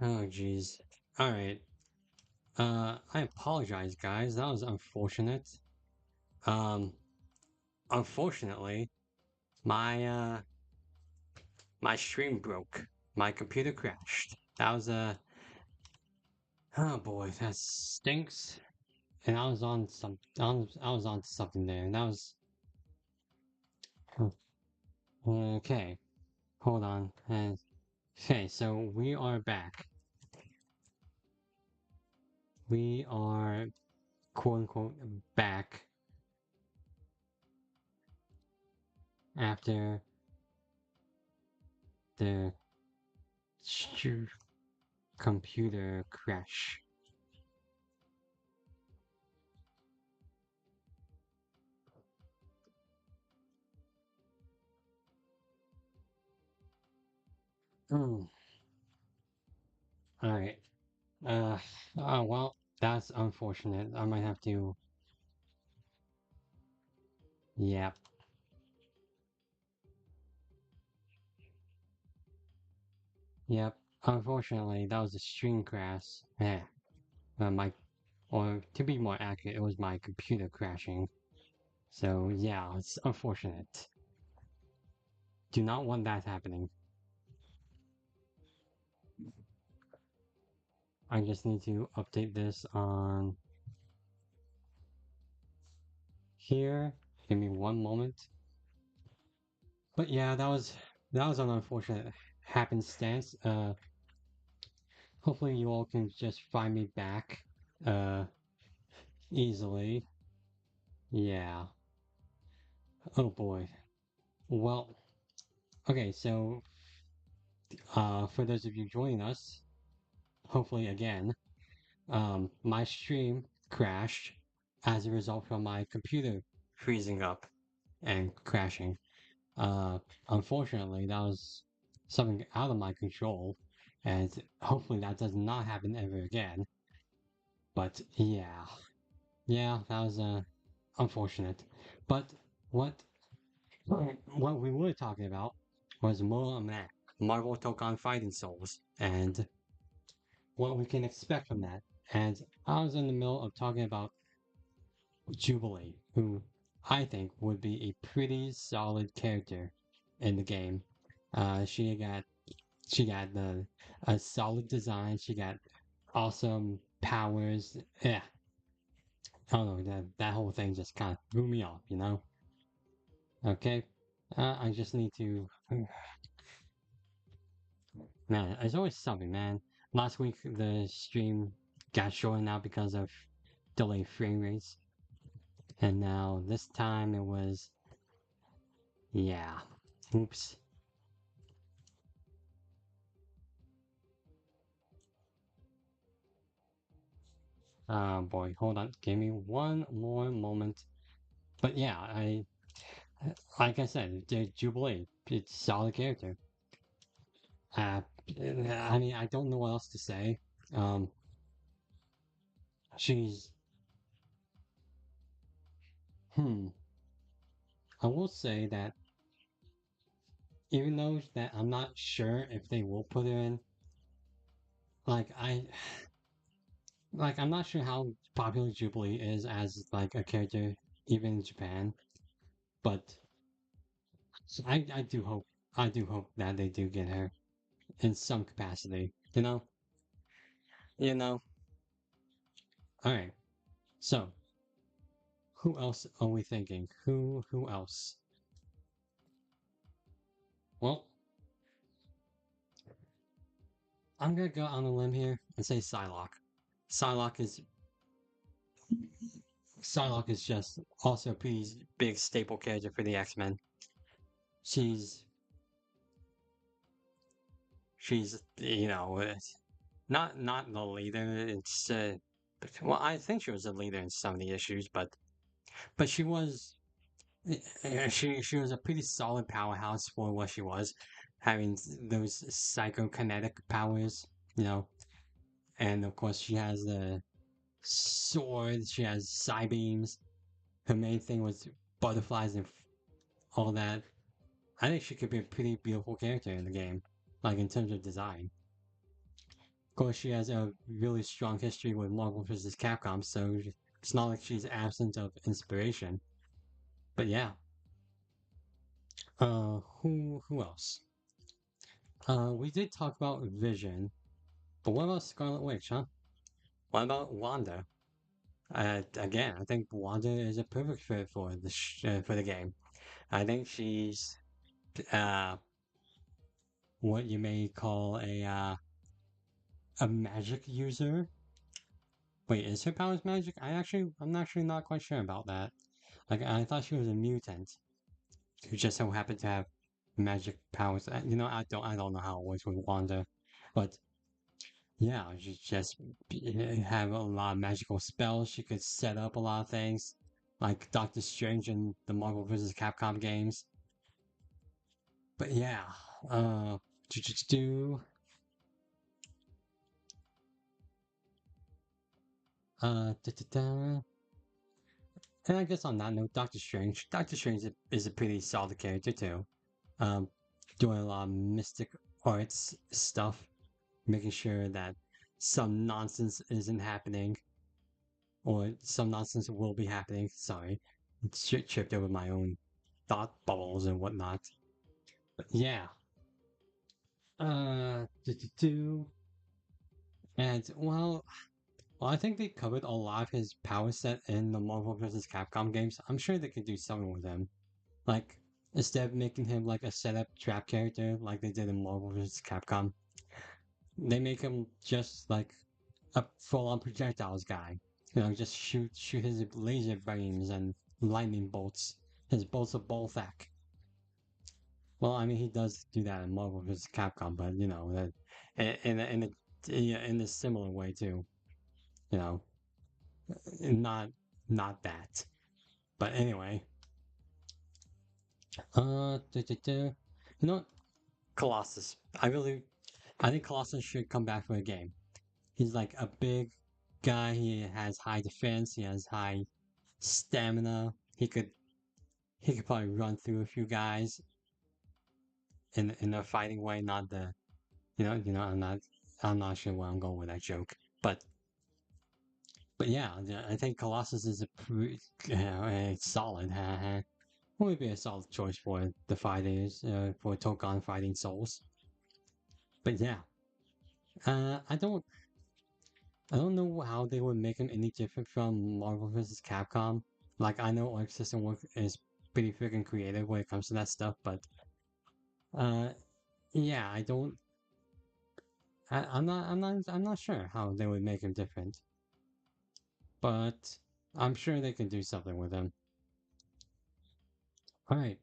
Oh, jeez. Alright. I apologize, guys. That was unfortunate. Um, Unfortunately, my, my stream broke. My computer crashed. That was, oh boy, that stinks. And I was on to something there, and that was, okay. Hold on. Okay, so we are back. We are, quote unquote, back after the computer crash. Hmm. All right. Uh. Oh well, that's unfortunate. I might have to. Yep. Yep. Unfortunately, that was a stream crash. Yeah. My, or to be more accurate, it was my computer crashing. So yeah, it's unfortunate. Do not want that happening. I just need to update this on here. Give me one moment. But yeah, that was an unfortunate happenstance. Hopefully you all can just find me back uh easily. Yeah. Oh boy. Well, okay, so for those of you joining us, hopefully again, my stream crashed as a result from my computer freezing up and crashing. Uh, Unfortunately, that was something out of my control, and hopefully that does not happen ever again. But yeah, yeah, that was unfortunate. But what what we were talking about was more on that Marvel Tokon Fighting Souls and what we can expect from that. And I was in the middle of talking about Jubilee, who I think would be a pretty solid character in the game. She got the a solid design. She got awesome powers. Yeah, I don't know that whole thing just kind of threw me off, you know. Okay, I just need to. Man, there's always something, man. Last week the stream got shortened out because of delayed frame rates, and now this time it was, yeah. Oops. Oh boy, hold on. Give me one more moment. But yeah, like I said, Jubilee, it's a solid character. Uh, I mean, I don't know what else to say. Um, she's, hmm. I will say that even though that I'm not sure if they will put her in, like I'm not sure how popular Jubilee is as like a character even in Japan, but I do hope that they do get her in some capacity. You know. All right. So who else are we thinking? Who else? Well, I'm gonna go on a limb here and say Psylocke. Psylocke is Psylocke is just also a pretty big staple character for the X-Men. She's she's not the leader. It's well, I think she was a leader in some of the issues, but she was she was a pretty solid powerhouse for what she was, having those psychokinetic powers, you know, and of course she has the sword. She has psi beams. Her main thing was butterflies and all that. I think she could be a pretty beautiful character in the game, like in terms of design. course, she has a really strong history with Marvel vs. Capcom, so it's not like she's absent of inspiration. But yeah, who else? We did talk about Vision, but what about Scarlet Witch, huh? What about Wanda? Again, I think Wanda is a perfect fit for for the game. I think she's uh what you may call a magic user. Wait, is her powers magic? I'm actually not quite sure about that. Like, I thought she was a mutant who just so happened to have magic powers. I don't know how it works with Wanda, but yeah, she just have a lot of magical spells. She could set up a lot of things, like Doctor Strange in the Marvel vs. Capcom games. But yeah, uh, do da, da, da. And I guess on that note, Doctor Strange. Doctor Strange is a pretty solid character too. Um, doing a lot of mystic arts stuff, making sure that some nonsense isn't happening, or some nonsense will be happening. Sorry, tripped over my own thought bubbles and whatnot. But yeah, do. And well, I think they covered a lot of his power set in the Marvel vs. Capcom games. I'm sure they could do something with him. Like, instead of making him like a setup trap character like they did in Marvel vs. Capcom, they make him just like a full-on projectiles guy. Just shoot his laser beams and lightning bolts. His bolts of Bolthak. Well, I mean, he does do that in Marvel vs. Capcom, but that in a similar way too. You know, not not that. But anyway, you know, what? Colossus. I think Colossus should come back for a game. He's like a big guy. He has high defense. He has high stamina. He could probably run through a few guys in a fighting way. Not the I'm not sure where I'm going with that joke. But yeah, I think Colossus is a solid. Would be a solid choice for the fighters for Tokon fighting souls. But yeah, I don't know how they would make him any different from Marvel vs. Capcom. Like, I know Arc System Work is pretty freaking creative when it comes to that stuff, but uh, yeah, I'm not sure how they would make him different. But I'm sure they can do something with him. All right.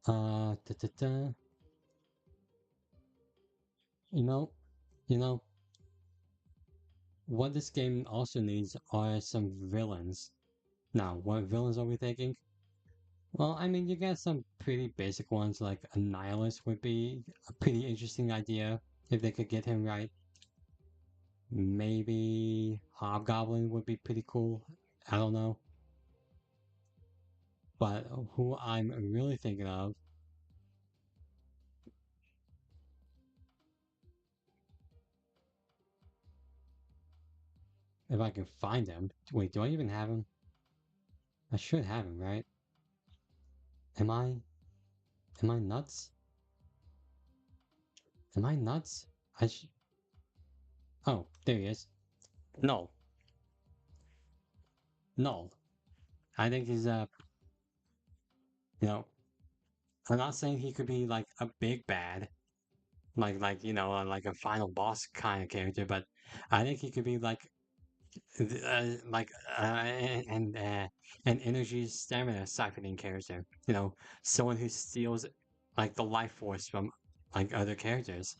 Da, da, da. You know, you know what this game also needs are some villains. Now, what villains are we thinking? Well, I mean, you get some pretty basic ones like a nihilist would be a pretty interesting idea if they could get him right. Maybe Hobgoblin would be pretty cool. I don't know. But who I'm really thinking of, if I can find him. Wait, do I even have him? I should have him, right? Am I am I nuts? Am I nuts? I sh Oh, there he is. No. No. I think he's you know, I'm not saying he could be like a big bad, like a final boss kind of character, but I think he could be like an energy stamina siphoning character. Someone who steals like the life force from like other characters.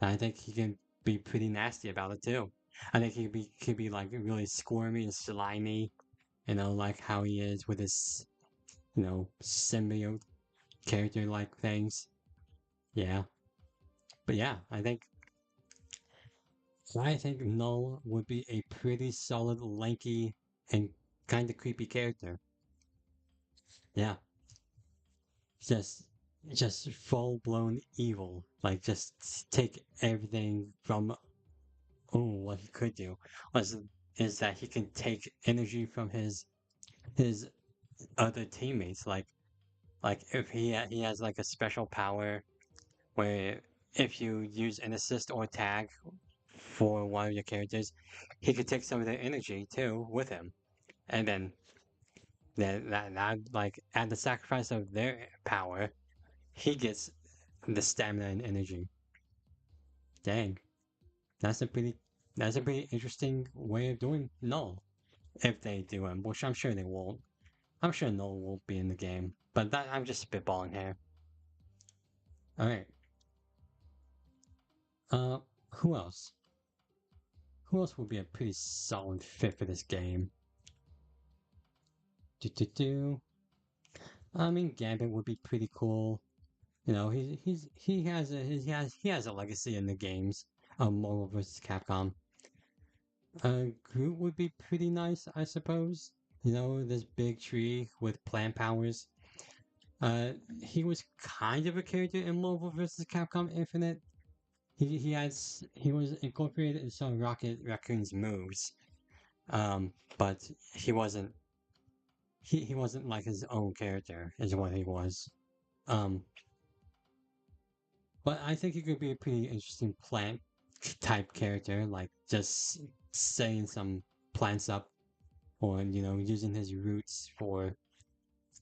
And I think he can be pretty nasty about it too. I think he could be like really squirmy and slimy, like how he is with his symbiote character like things. Yeah. But yeah, I think Null would be a pretty solid, lanky, and kind of creepy character. Yeah, just just full blown evil. Like just take everything from what he could do was is that he can take energy from his other teammates. Like if he has like a special power where if you use an assist or tag for one of your characters, he could take some of their energy too with him, and then that like at the sacrifice of their power, he gets the stamina and energy. Dang, that's a pretty that's a pretty interesting way of doing null if they do him, which I'm sure they won't. I'm sure null won't be in the game, but that I'm just spitballing here. All right. Uh, who else? Who else would be a pretty solid fit for this game? Do do do. I mean, Gambit would be pretty cool. You know, he has a legacy in the games. Marvel vs. Capcom. Groot would be pretty nice, I suppose. You know, this big tree with plant powers. Uh, he was kind of a character in Marvel vs. Capcom Infinite. He was incorporated in some Rocket Raccoon's moves. But he wasn't like his own character, is what he was. Um, but I think he could be a pretty interesting plant type character, like just setting some plants up or, you know, using his roots for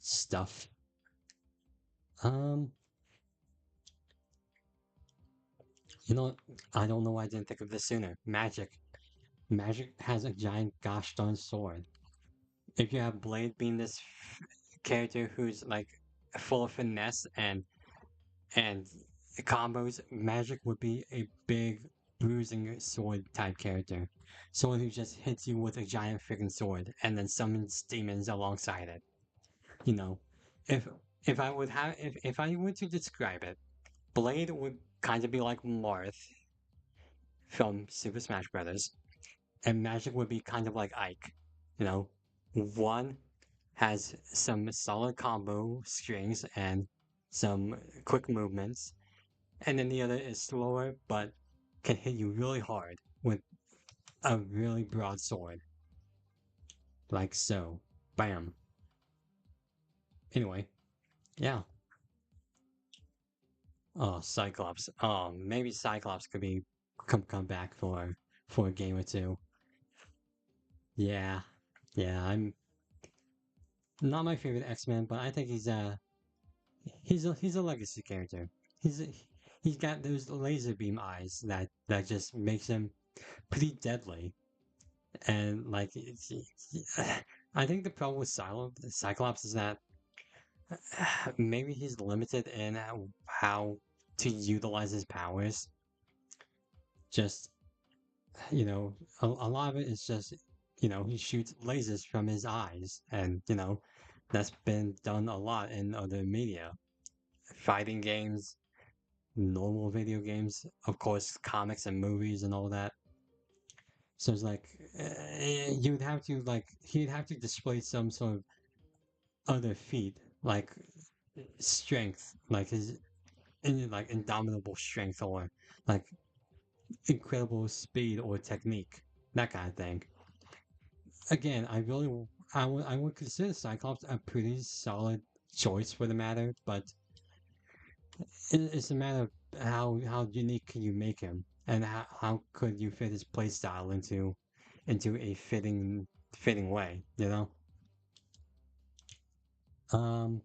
stuff. Um, you know, I don't know why I didn't think of this sooner. Magic. Magic has a giant gosh darn sword. If you have Blade being this character who's like full of finesse and combos, Magic would be a big bruising sword type character. Someone who just hits you with a giant freaking sword and then summons demons alongside it. You know, if if I were to describe it, Blade would kind of be like Marth from Super Smash Brothers, and Magic would be kind of like Ike. You know, one has some solid combo strings and some quick movements, and then the other is slower but can hit you really hard with a really broad sword, like so. Bam. Anyway, yeah. Oh, Cyclops. Oh, maybe Cyclops could be come back for a game or two. Yeah, yeah. I'm not my favorite X-Men, but I think he's a legacy character. He's a, he's got those laser beam eyes that just makes him pretty deadly. And like, I think the problem with Cyclops is that maybe he's limited in how to utilize his powers. Just you know, a lot of it is just you know he shoots lasers from his eyes, and you know that's been done a lot in other media, fighting games, normal video games, of course, comics and movies and all that. So it's like you'd have to like he'd have to display some sort of other feat, like strength, like his like indomitable strength or like incredible speed or technique, that kind of thing. Again, I would consider Cyclops a pretty solid choice for the matter, but it's a matter of how unique can you make him and how could you fit his playstyle into a fitting way, you know? Um,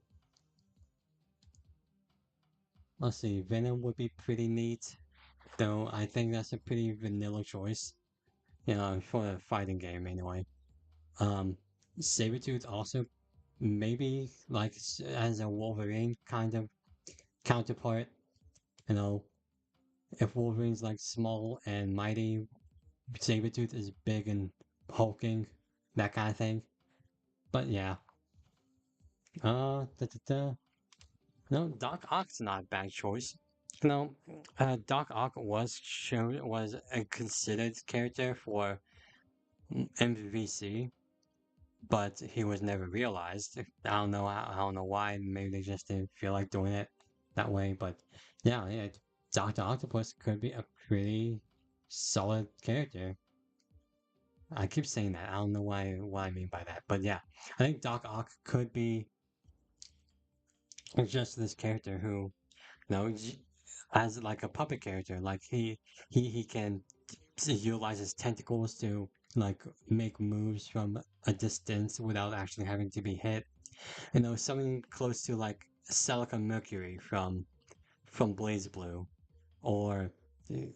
let's see, Venom would be pretty neat, though I think that's a pretty vanilla choice, you know, for a fighting game anyway. Um, Sabretooth also maybe like as a Wolverine kind of counterpart, you know, if Wolverine's like small and mighty, Sabretooth is big and hulking, that kind of thing. But yeah, da, da, da. No, Doc Ock's not a bad choice. No, Doc Ock was a considered character for MVC, but he was never realized. I don't know why. Maybe they just didn't feel like doing it that way. But yeah, Doctor Octopus could be a pretty solid character. I keep saying that. I don't know why what I mean by that, but yeah, I think Doc Ock could be just this character who, as like a puppet character, like he can utilize his tentacles to like make moves from a distance without actually having to be hit. Something close to like Celica Mercury from Blaze Blue, or eh,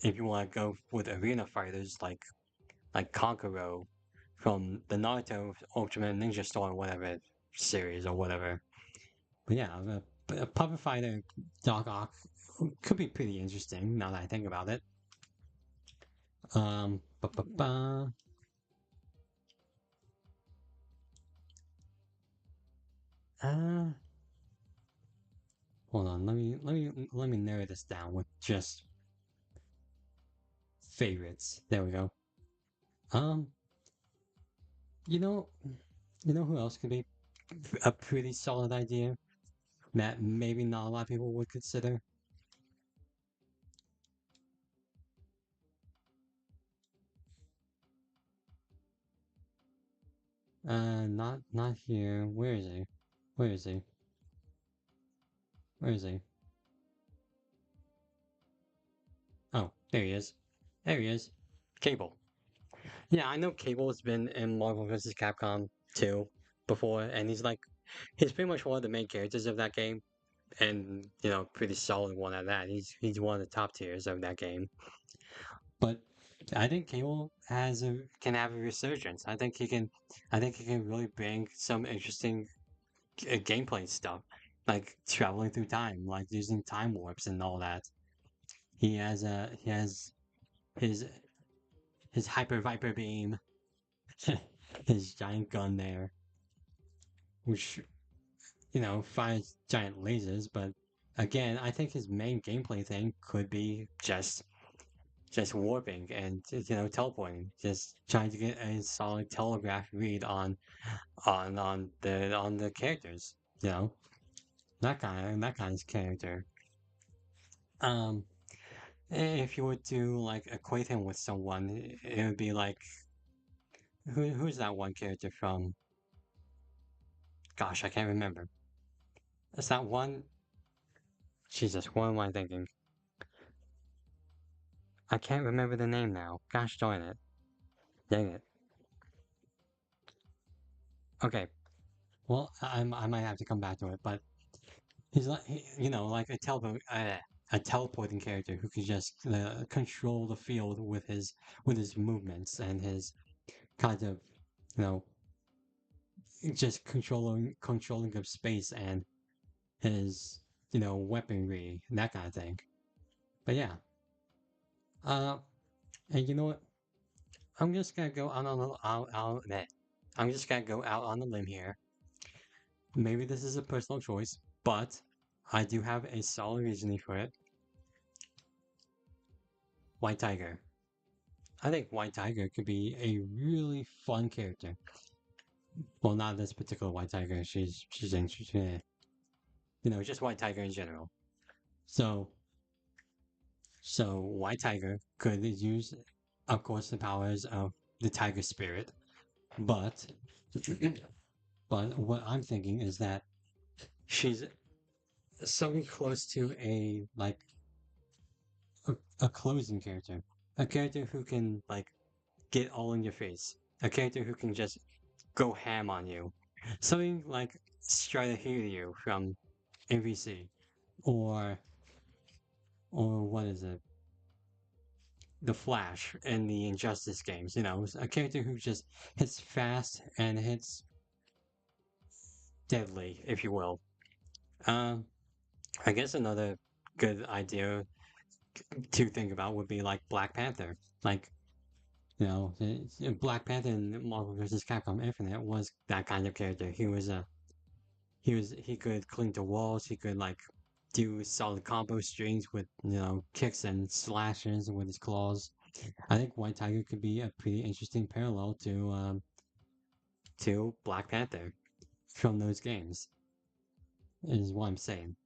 if you want to go with arena fighters like Kankuro from the Naruto Ultimate Ninja Storm, whatever series or whatever. But yeah, a puppet fighter Doc Ock could be pretty interesting now that I think about it. Ba, ba, ba. Uh, Hold on. Let me narrow this down with just favorites. There we go. Um, you know, who else could be a pretty solid idea that maybe not a lot of people would consider? Not here. Where is he? Where is he? Where is he? Oh, there he is. There he is. Cable. Yeah, I know Cable has been in Marvel vs. Capcom 2 before, and he's pretty much one of the main characters of that game, and pretty solid one at that. He's one of the top tiers of that game. But I think Cable can have a resurgence. I think he can really bring some interesting gameplay stuff, like traveling through time, like using time warps and all that. He has his his hyper viper beam, his giant gun there, which fires giant lasers. But again, I think his main gameplay thing could be just warping and teleporting, just trying to get a solid telegraph read on the characters. You know that kind of character. Um, if you were to like equate him with someone, it would be like who's that one character from? Gosh, I can't remember. Is that one? Jesus, what am I thinking? I can't remember the name now. Gosh darn it. Dang it. Okay. Well, I might have to come back to it, but he's like, like a teleporting character who can just control the field with his movements and his kind of, you know, just controlling of space and his, weaponry and that kind of thing. But yeah, uh, and you know what? I'm just gonna go out on I'm just gonna go out on a limb here. Maybe this is a personal choice, but I do have a solid reasoning for it. White Tiger. I think White Tiger could be a really fun character. Well, not this particular White Tiger. She's interesting. Just White Tiger in general. So White Tiger could use, of course, the powers of the Tiger Spirit, but but what I'm thinking is that she's something close to a closing character, a character who can get all in your face, a character who can just go ham on you, something like Strider Helio from MVC, or what is it, the Flash in the Injustice games. A character who just hits fast and hits deadly, if you will. Um, I guess another good idea to think about would be like Black Panther, like. Black Panther in Marvel vs. Capcom Infinite was that kind of character. He could cling to walls. He could do solid combo strings with kicks and slashes with his claws. I think White Tiger could be a pretty interesting parallel to Black Panther from those games. Is what I'm saying.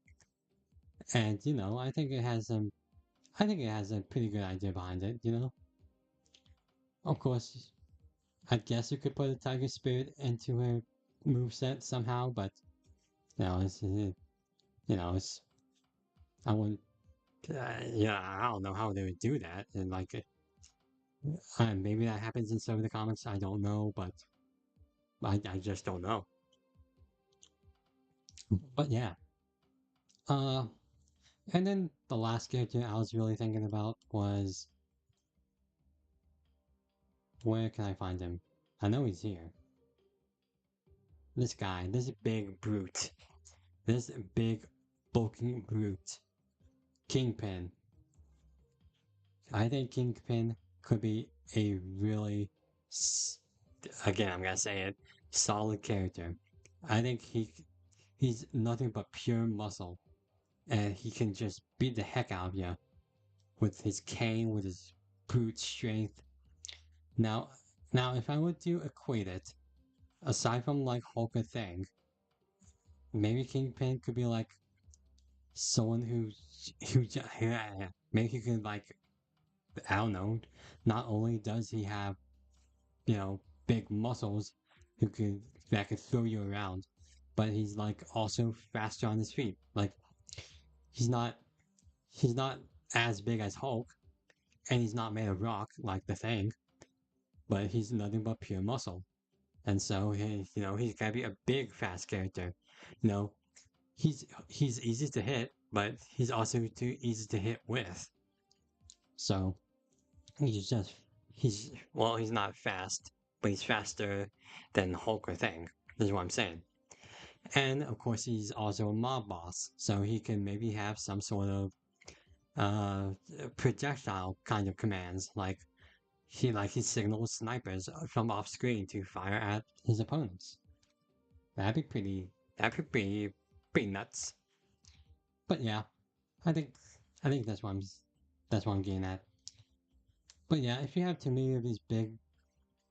And I think it has some. I think it has a pretty good idea behind it, you know? Of course, I guess you could put a Tiger Spirit into her moveset somehow, but, it's, I wouldn't, yeah, I don't know how they would do that. And, like, maybe that happens in some of the comics, I don't know, but I just don't know. But yeah. Uh, and then the last character I was really thinking about was, where can I find him? I know he's here. This guy, this big brute. This big bulking brute. Kingpin. I think Kingpin could be a really, again, I'm gonna say it, solid character. I think he's nothing but pure muscle, and he can just beat the heck out of you with his cane, with his brute strength. Now, now, if I were to equate it, aside from like Hulk a thing, maybe Kingpin could be like someone who maybe he could like, I don't know. Not only does he have, big muscles who could that could throw you around, but he's like also faster on his feet. Like he's not he's not as big as Hulk, and he's not made of rock like the Thing, but he's nothing but pure muscle. And so he's gotta be a big fast character. You know, he's easy to hit, but he's also too easy to hit with. So he's just he's not fast, but he's faster than Hulk or Thing, is what I'm saying. And of course he's also a mob boss, so he can maybe have some sort of uh projectile kind of commands, like he signals snipers from off screen to fire at his opponents. That'd be pretty nuts. But yeah, I think I think that's what I'm getting at. But yeah, if you have too many of these big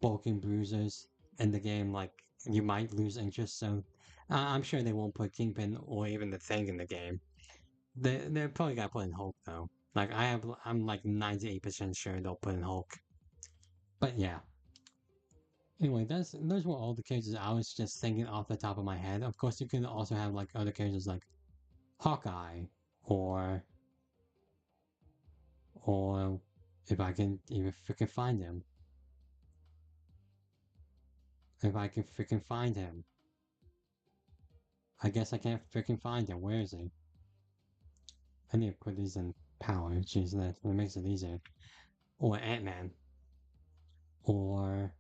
bulking bruisers in the game, like you might lose interest. So I'm sure they won't put Kingpin or even the Thing in the game. They're probably gonna put in Hulk though. Like I'm like 98% sure they'll put in Hulk. But yeah. Anyway, those were all the characters I was just thinking off the top of my head. Of course, you can also have like other characters like Hawkeye, or or if I can even freaking find him. If I can freaking find him. I guess I can't freaking find him. Where is he? I need to put these in power. Jeez, that makes it easier. Or Ant-Man. Or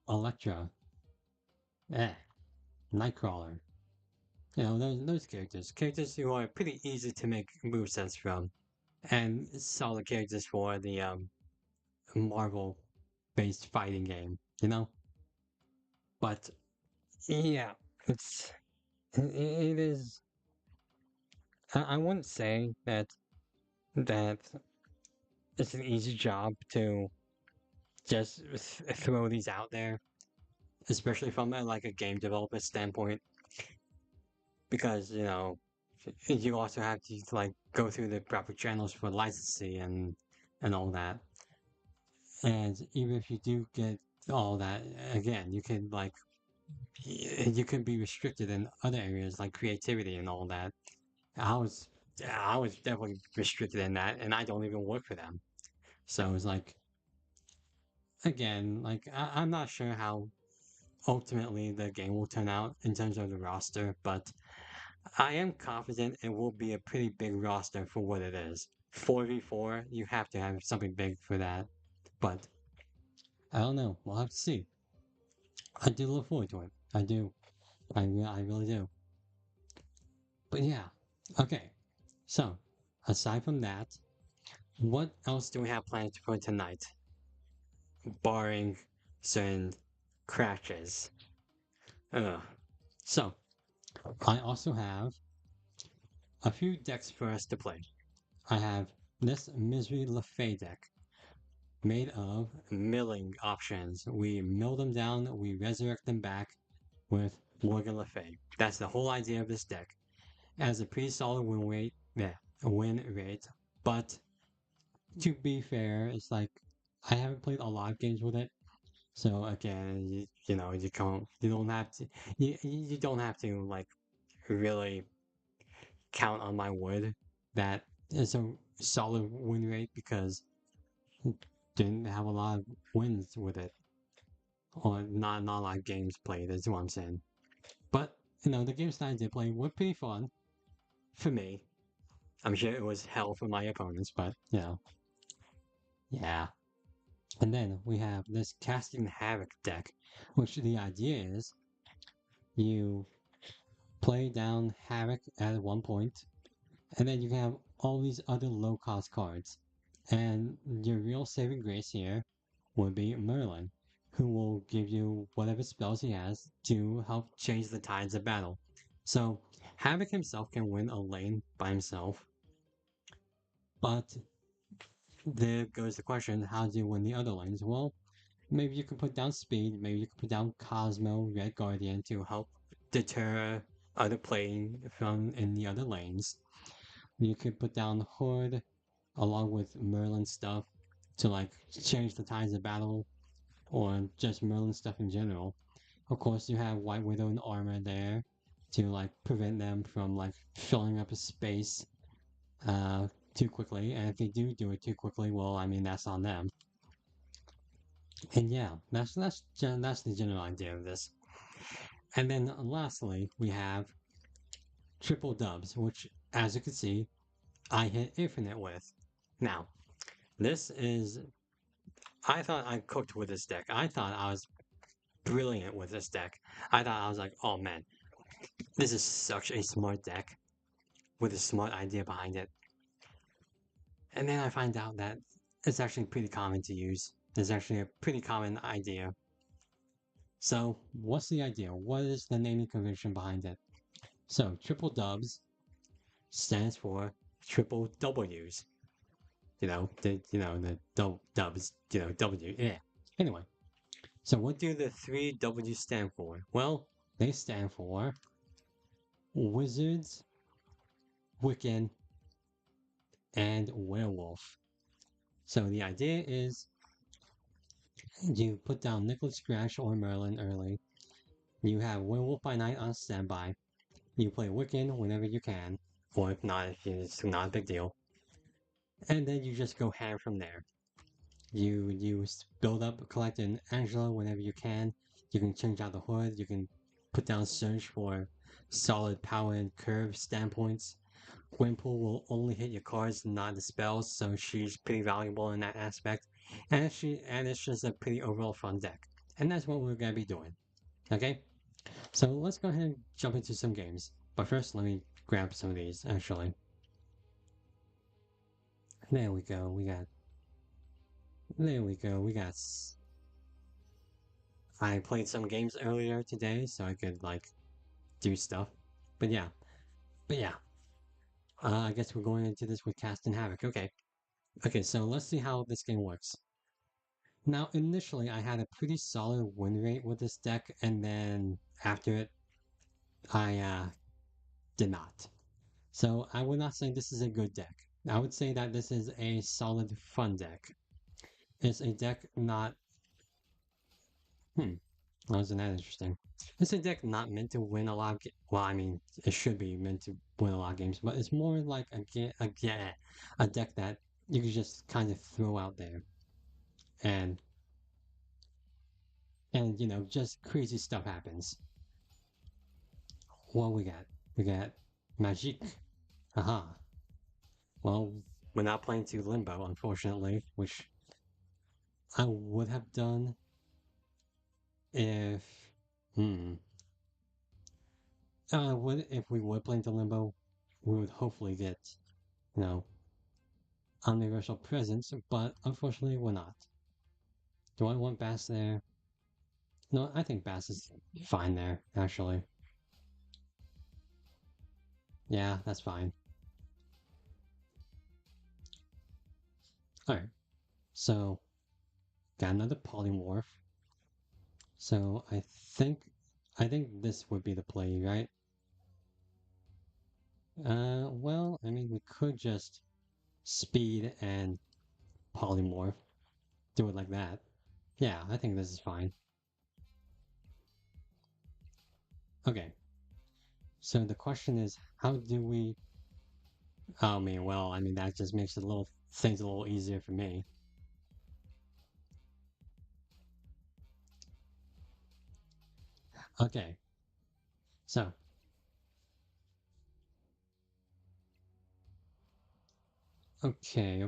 Elektra. Eh. Nightcrawler. Those characters. Characters who are pretty easy to make movesets from. And solid characters for the Marvel based fighting game, But yeah, it's it is. I wouldn't say that it's an easy job to just throw these out there, especially from like a game developer standpoint, because you also have to like go through the proper channels for licensing and all that. And even if you do get all that, again, you can be restricted in other areas like creativity and all that. I was I was definitely restricted in that, and I don't even work for them. So it's like, again, like I'm not sure how ultimately the game will turn out in terms of the roster, but I am confident it will be a pretty big roster for what it is. 4v4, you have to have something big for that. But I don't know. We'll have to see. I do look forward to it. I do. I really do. But yeah. Okay. So, aside from that, what else do we have planned for tonight? Barring certain crashes. Ugh. So, I also have a few decks for us to play. I have this Misery Lefay deck made of milling options. We mill them down, we resurrect them back with Morgan Le Fay. That's the whole idea of this deck. It has a pretty solid win rate. Yeah, win rate, but to be fair, it's like I haven't played a lot of games with it. So again, you know, you don't have to, you don't have to like really count on my word that it's a solid win rate because didn't have a lot of wins with it, or not a lot of games played. Is what I'm saying. But you know, the games that I did play were pretty fun for me. I'm sure it was hell for my opponents, but you know, yeah. And then we have this Casting Havoc deck, which the idea is you play down Havoc at one point, and then you can have all these other low cost cards. And your real saving grace here would be Merlin, who will give you whatever spells he has to help change the tides of battle. So Havoc himself can win a lane by himself, but there goes the question, how do you win the other lanes? Well, maybe you can put down Speed, maybe you can put down Cosmo, Red Guardian to help deter other playing from in the other lanes. You could put down Horde along with Merlin stuff to like change the tides of battle or just Merlin stuff in general. Of course, you have White Widow and armor there to like prevent them from like filling up a space too quickly. And if they do it too quickly, well, I mean that's on them. And yeah, that's the general idea of this. And then lastly, we have triple dubs, which, as you can see, I hit infinite with. Now, this is. I thought I cooked with this deck. I thought I was brilliant with this deck. I thought I was like, oh man, this is such a smart deck with a smart idea behind it. And then I find out that it's actually pretty common to use. It's actually a pretty common idea. So, what's the idea? What is the naming convention behind it? So, triple dubs stands for triple W's. The dubs, W. Yeah. Anyway, so what do the three W's stand for? Well, they stand for Wizards, Wiccan, and Werewolf. So the idea is you put down Nicholas Scratch or Merlin early. You have Werewolf by Night on standby. You play Wiccan whenever you can, or if not, if it's not a big deal. And then you just go ham from there. You build up, collect an Angela whenever you can. You can change out the hood. You can put down Surge for solid power and curve standpoints. Gwenpool will only hit your cards, not the spells, so she's pretty valuable in that aspect. And it's just a pretty overall fun deck. And that's what we're gonna be doing. Okay? So let's go ahead and jump into some games. But first, let me grab some of these, actually. There we go. There we go. I played some games earlier today, so I could, like, do stuff. But yeah. But yeah. I guess we're going into this with Cast and Havoc. Okay. Okay, so let's see how this game works. Now, initially, I had a pretty solid win rate with this deck, and then after it, I did not. So I would not say this is a good deck. I would say that this is a solid fun deck. It's a deck not. Wasn't that interesting? It's a deck not meant to win a lot of. Well, I mean, it should be meant to win a lot of games, but it's more like a deck that you can just kind of throw out there, and just crazy stuff happens. What we got? We got Magic. Aha. Well, we're not playing to Limbo, unfortunately, which I would have done if. Hmm. Would if we were playing to Limbo, we would hopefully get, you know, Omniversal Presence, but unfortunately we're not. Do I want Bass there? No, I think Bass is fine there, actually. Yeah, that's fine. Alright, so got another polymorph. So I think this would be the play, right? Well, I mean, we could just speed and polymorph, do it like that. Yeah, I think this is fine. Okay, so the question is, how do we... I mean, well, I mean, that just makes it a little things a little easier for me. Okay, so, okay.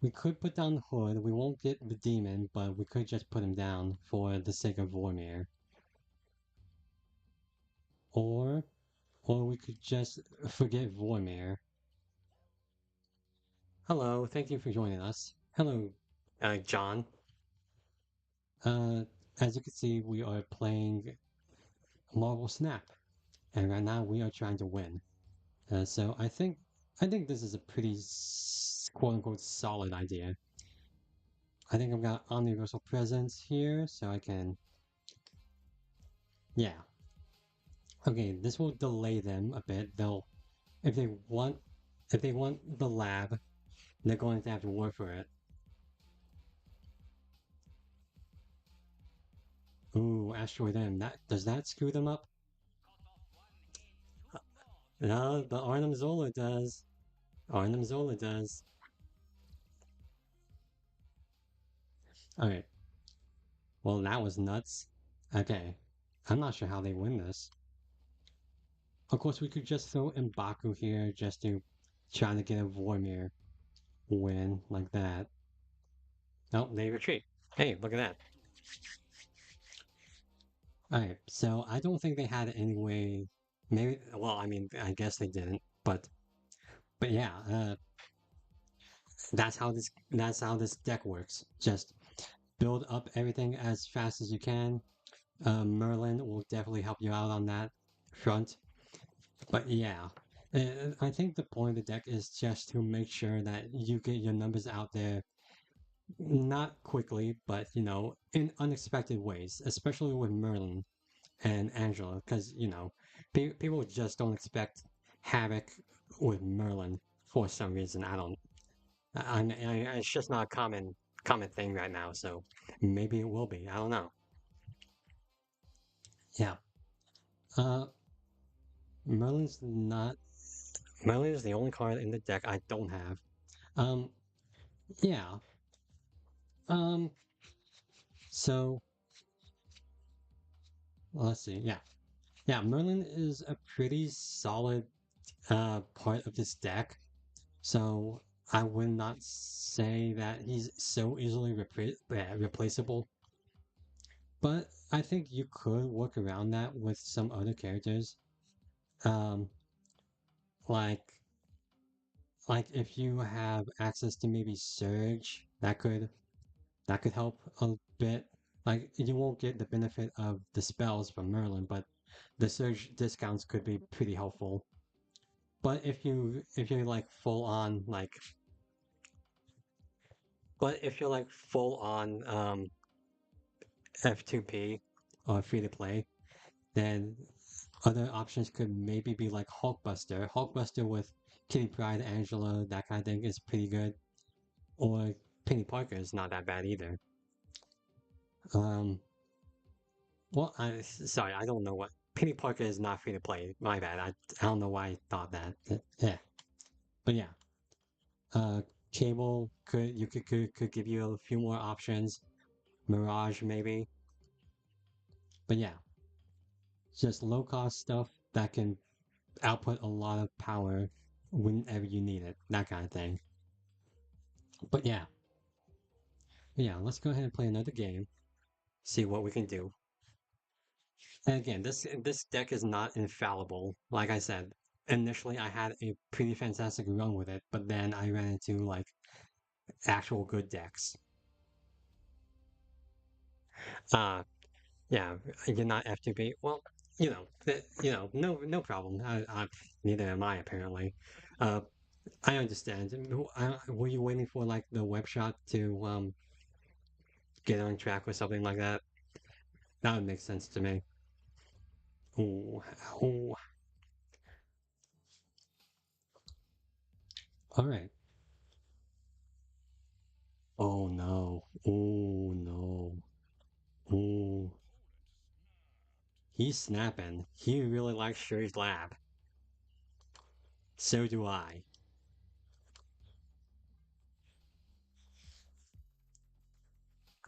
We could put down Hood. We won't get the demon, but we could just put him down for the sake of Vormir. Or, or we could just forget Vormir. Hello, thank you for joining us. Hello, John. Uh, as you can see, we are playing Marvel Snap, and right now we are trying to win. So I think this is a pretty quote unquote solid idea. I think I've got omniversal presence here, so I can, yeah. Okay, this will delay them a bit. They'll, if they want, if they want the lab, they're going to have to work for it. Ooh, asteroid M. That does that screw them up? No, the Arnhem Zola does. Arnhem Zola does. Alright, well, that was nuts. Okay, I'm not sure how they win this. Of course, we could just throw M'Baku here just to try to get a Vormir win like that. Oh, they retreat. Hey, look at that. Alright, so I don't think they had any way. Maybe, well, I mean, I guess they didn't, but yeah, that's how this deck works. Just build up everything as fast as you can. Merlin will definitely help you out on that front. But yeah, I think the point of the deck is just to make sure that you get your numbers out there, not quickly, but in unexpected ways, especially with Merlin and Angela, because people just don't expect Havoc with Merlin for some reason. I don't. It's just not a common thing right now. So maybe it will be. I don't know. Yeah. Uh, Merlin's not. Merlin is the only card in the deck I don't have. Um. Yeah. Um. So let's see. Yeah. Yeah. Merlin is a pretty solid part of this deck. So I would not say that he's so easily replaceable, but I think you could work around that with some other characters. Um, like like if you have access to maybe Surge, that could help a bit. Like you won't get the benefit of the spells from Merlin, but the Surge discounts could be pretty helpful. But if you're like full on like but if you're like full on F2P or free to play, then other options could maybe be like Hulkbuster. Hulkbuster with Kitty Pryde, Angela, that kind of thing is pretty good. Or Penny Parker is not that bad either. Um, well, sorry, I don't know what Penny Parker is not free to play. My bad. I don't know why I thought that. Yeah, but yeah, uh, Cable could give you a few more options. Mirage maybe, but yeah, just low cost stuff that can output a lot of power whenever you need it. That kind of thing. But yeah, let's go ahead and play another game. See what we can do. And again, this deck is not infallible. Like I said, initially I had a pretty fantastic run with it, but then I ran into like actual good decks. Uh yeah, you're not F2B. Well, no problem. Neither am I apparently. Uh, I understand. Were you waiting for like the web shot to get on track or something like that? That would make sense to me. Ooh, ooh. All right. Oh no. Oh no. Ooh. He's snapping. He really likes Sherry's lab. So do I.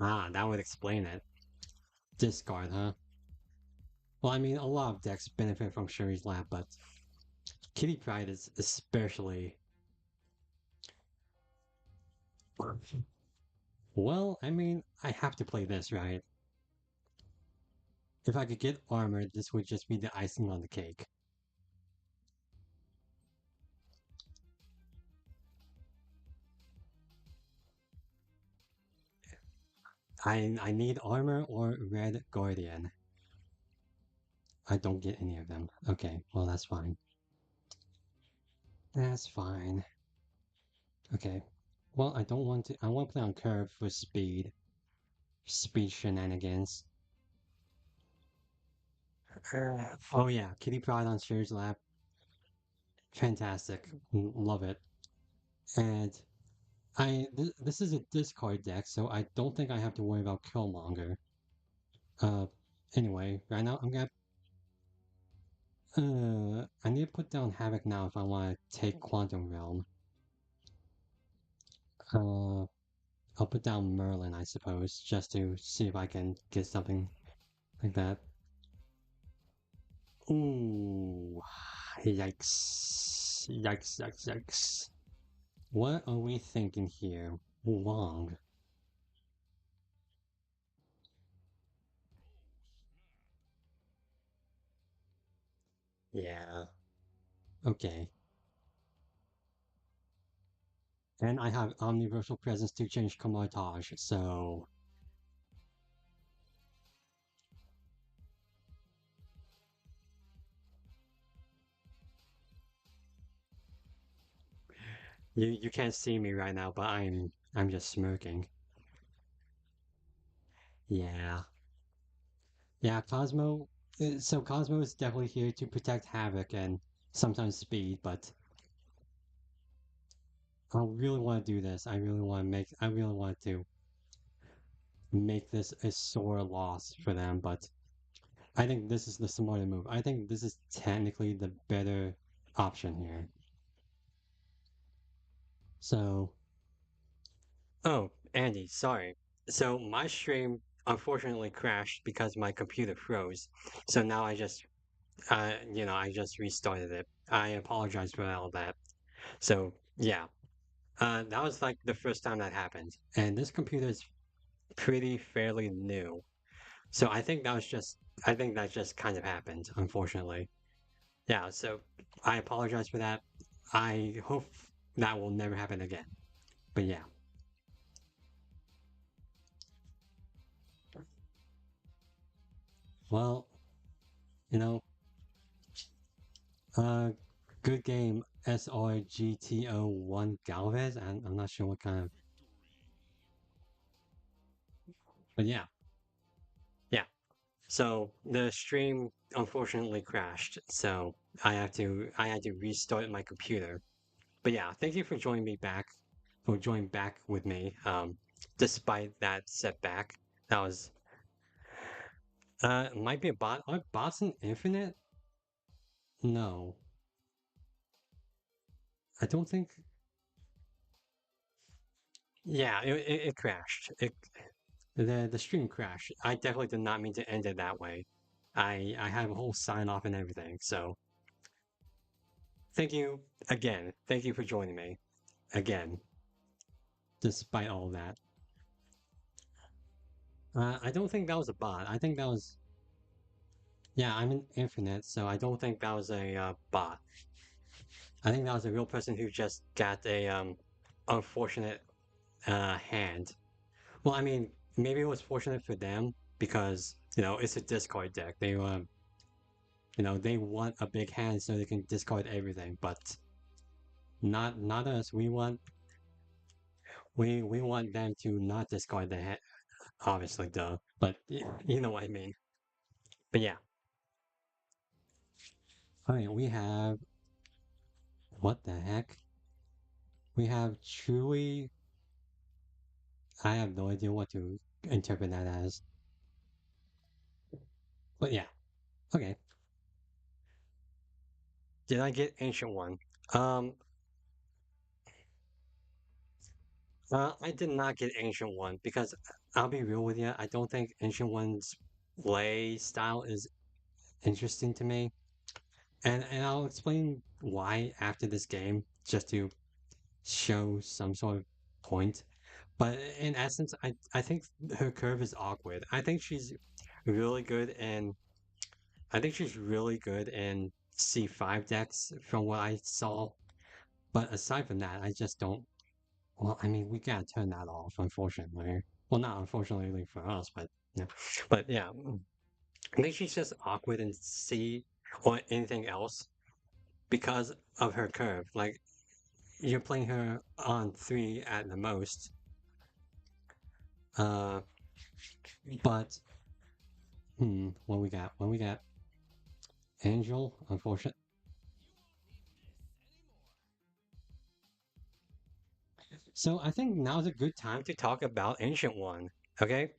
Ah, that would explain it. Discard, huh? Well, I mean, a lot of decks benefit from Sherry's lab, but Kitty Pride is especially. Well, I mean, I have to play this, right? If I could get armor, this would just be the icing on the cake. I need armor or red guardian. I don't get any of them. Okay, well that's fine. That's fine. Okay. Well, I don't want to. I want to play on curve for speed. Speed shenanigans. Oh yeah, Kitty Pride on Sherry's lap. Fantastic. Love it. And this is a discard deck, so I don't think I have to worry about Killmonger. Uh, anyway, right now I need to put down Havoc now if I want to take Quantum Realm. Uh, I'll put down Merlin, I suppose, just to see if I can get something like that. Ooh, yikes, yikes, yikes, yikes. What are we thinking here? Wrong. Yeah. Okay. And I have Omniversal Presence to change Commodage, so you can't see me right now, but I'm just smirking. Yeah. Yeah, Cosmo. So Cosmo is definitely here to protect Havoc and sometimes Speed, but I really want to do this. I really want to make this a sore loss for them, but I think this is the smarter move. I think this is technically the better option here. So, oh, Andy, sorry. So my stream unfortunately crashed because my computer froze. So now I just restarted it. I apologize for all that. So yeah, that was like the first time that happened, and this computer is pretty fairly new. So I think that just kind of happened, unfortunately. Yeah, so I apologize for that. I hope that will never happen again. But yeah, well, you know, uh, good game, SRGTO1 Galvez. I'm not sure what kind of, but yeah, yeah. So the stream unfortunately crashed, so I had to restart my computer. But yeah, thank you for joining back with me. Despite that setback, that was might be a bot. Are bots in Infinite? No, I don't think. Yeah, it crashed. The stream crashed. I definitely did not mean to end it that way. I have a whole sign off and everything. So thank you again. Thank you for joining me again, despite all that. I don't think that was a bot. I think that was yeah. I'm in Infinite, so I don't think that was a bot. I think that was a real person who just got a unfortunate hand. Well, I mean, maybe it was fortunate for them because it's a discard deck. They want a big hand so they can discard everything, but not us. We want them to not discard the hand. Obviously, duh. But you know what I mean. But yeah, Alright, we have what the heck? We have truly. I have no idea what to interpret that as. But yeah, okay. Did I get Ancient One? Um, I did not get Ancient One because I'll be real with you. I don't think Ancient One's play style is interesting to me, and I'll explain why after this game, just to show some sort of point. But in essence, I think her curve is awkward. Really good in I think she's really good in C5 decks from what I saw. But aside from that, I just don't. Well, I mean, we gotta turn that off, unfortunately. Well, not unfortunately for us, but yeah. But yeah, I think she's just awkward in C or anything else because of her curve. Like you're playing her on 3 at the most. Uh, but what we got? What we got? Angel, unfortunate. So I think now's a good time to talk about Ancient One. Okay,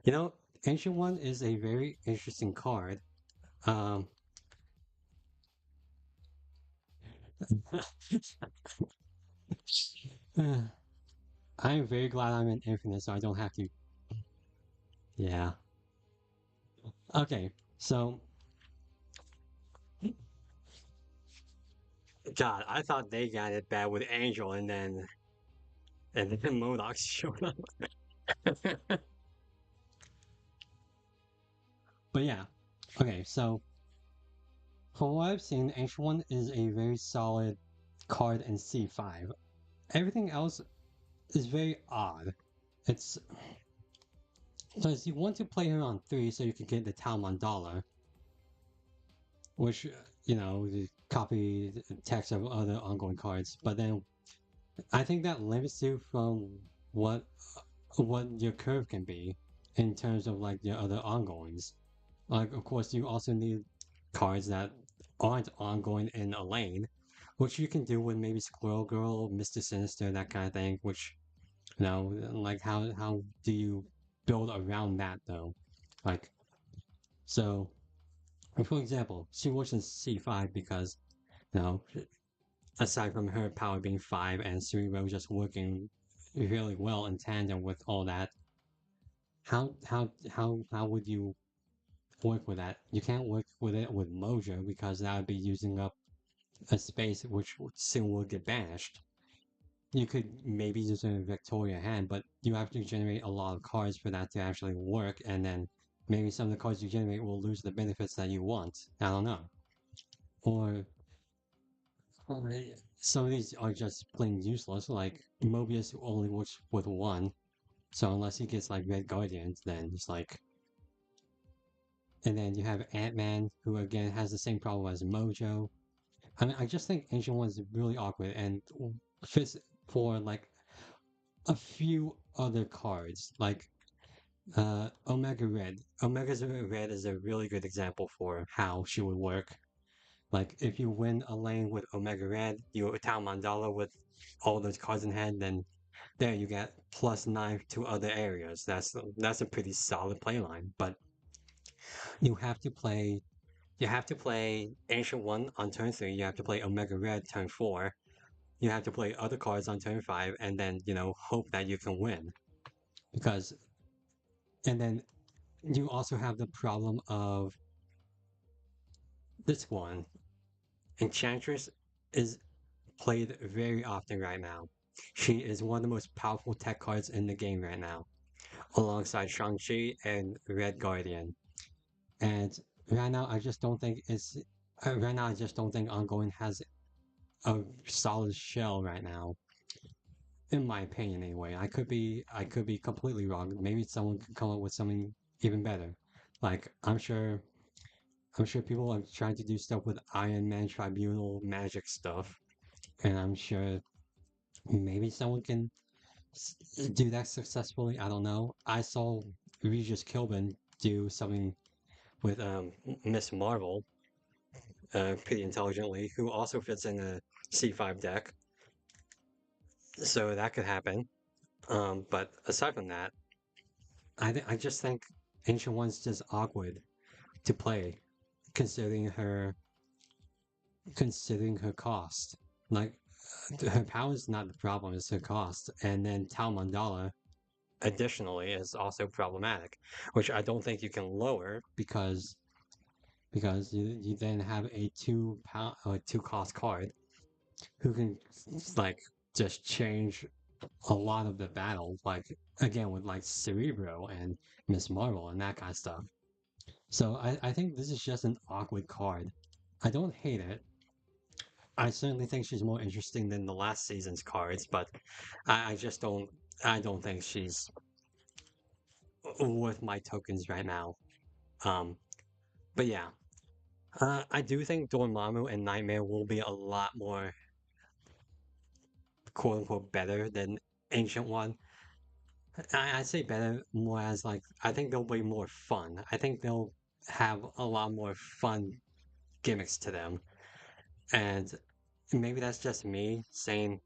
you know, Ancient One is a very interesting card. Um, I am very glad I'm in Infinite, so I don't have to. Yeah. Okay. So, God, I thought they got it bad with Angel, and then Modoc showed up. But yeah. Okay. So, from what I've seen, Ancient One is a very solid card in C5. Everything else is very odd. It's because you want to play her on 3 so you can get the Tal Mandala, which, copy the text of other ongoing cards. But then I think that limits you from what what your curve can be in terms of like your other ongoings. Like, of course, you also need cards that aren't ongoing in a lane, which you can do with maybe Squirrel Girl, Mr. Sinister, that kind of thing. Which, like how do you build around that though? Like, so for example, she was in C5 because, you know, aside from her power being 5 and Cerebro just working really well in tandem with all that, how would you work with that? You can't work with it with Mojo because that would be using up a space which soon will get banished. You could maybe use a Victoria hand, but you have to generate a lot of cards for that to actually work, and then maybe some of the cards you generate will lose the benefits that you want. I don't know. Or some of these are just plain useless, like Mobius only works with one, so unless he gets like Red Guardians, then it's like. And then you have Ant-Man, who again has the same problem as Mojo. I mean, I just think Ancient One is really awkward and fits for like a few other cards, like Omega Red. Omega Red is a really good example for how she would work. Like, if you win a lane with Omega Red, you town Mandala with all those cards in hand, then there you get +9 to other areas. That's a pretty solid play line. But you have to play you have to play Ancient One on turn 3, you have to play Omega Red turn 4, you have to play other cards on turn 5, and then, hope that you can win. Because and then you also have the problem of this one. Enchantress is played very often right now. She is one of the most powerful tech cards in the game right now, alongside Shang-Chi and Red Guardian. And right now, I just don't think right now, I just don't think Ongoing has a solid shell right now, in my opinion. Anyway, I could be completely wrong. Maybe someone could come up with something even better. Like I'm sure people are trying to do stuff with Iron Man Tribunal magic stuff, and I'm sure maybe someone can do that successfully. I don't know. I saw Regis Kilbin do something with Miss Marvel, pretty intelligently, who also fits in a C5 deck. So that could happen. But aside from that, I just think Ancient One's just awkward to play, considering her considering her cost. Like her power is not the problem; it's her cost. And then Tal Mandala, additionally, is also problematic, which I don't think you can lower because you then have a £2 or 2 cost card who can like just change a lot of the battle, like again with like Cerebro and Miss Marvel and that kind of stuff. So I think this is just an awkward card. I don't hate it. I certainly think she's more interesting than the last season's cards, but I just don't think she's worth my tokens right now. Um, but yeah, I do think Dormammu and Nightmare will be a lot more quote unquote better than Ancient One. I say better more as like I think they'll be more fun. I think they'll have a lot more fun gimmicks to them, and maybe that's just me saying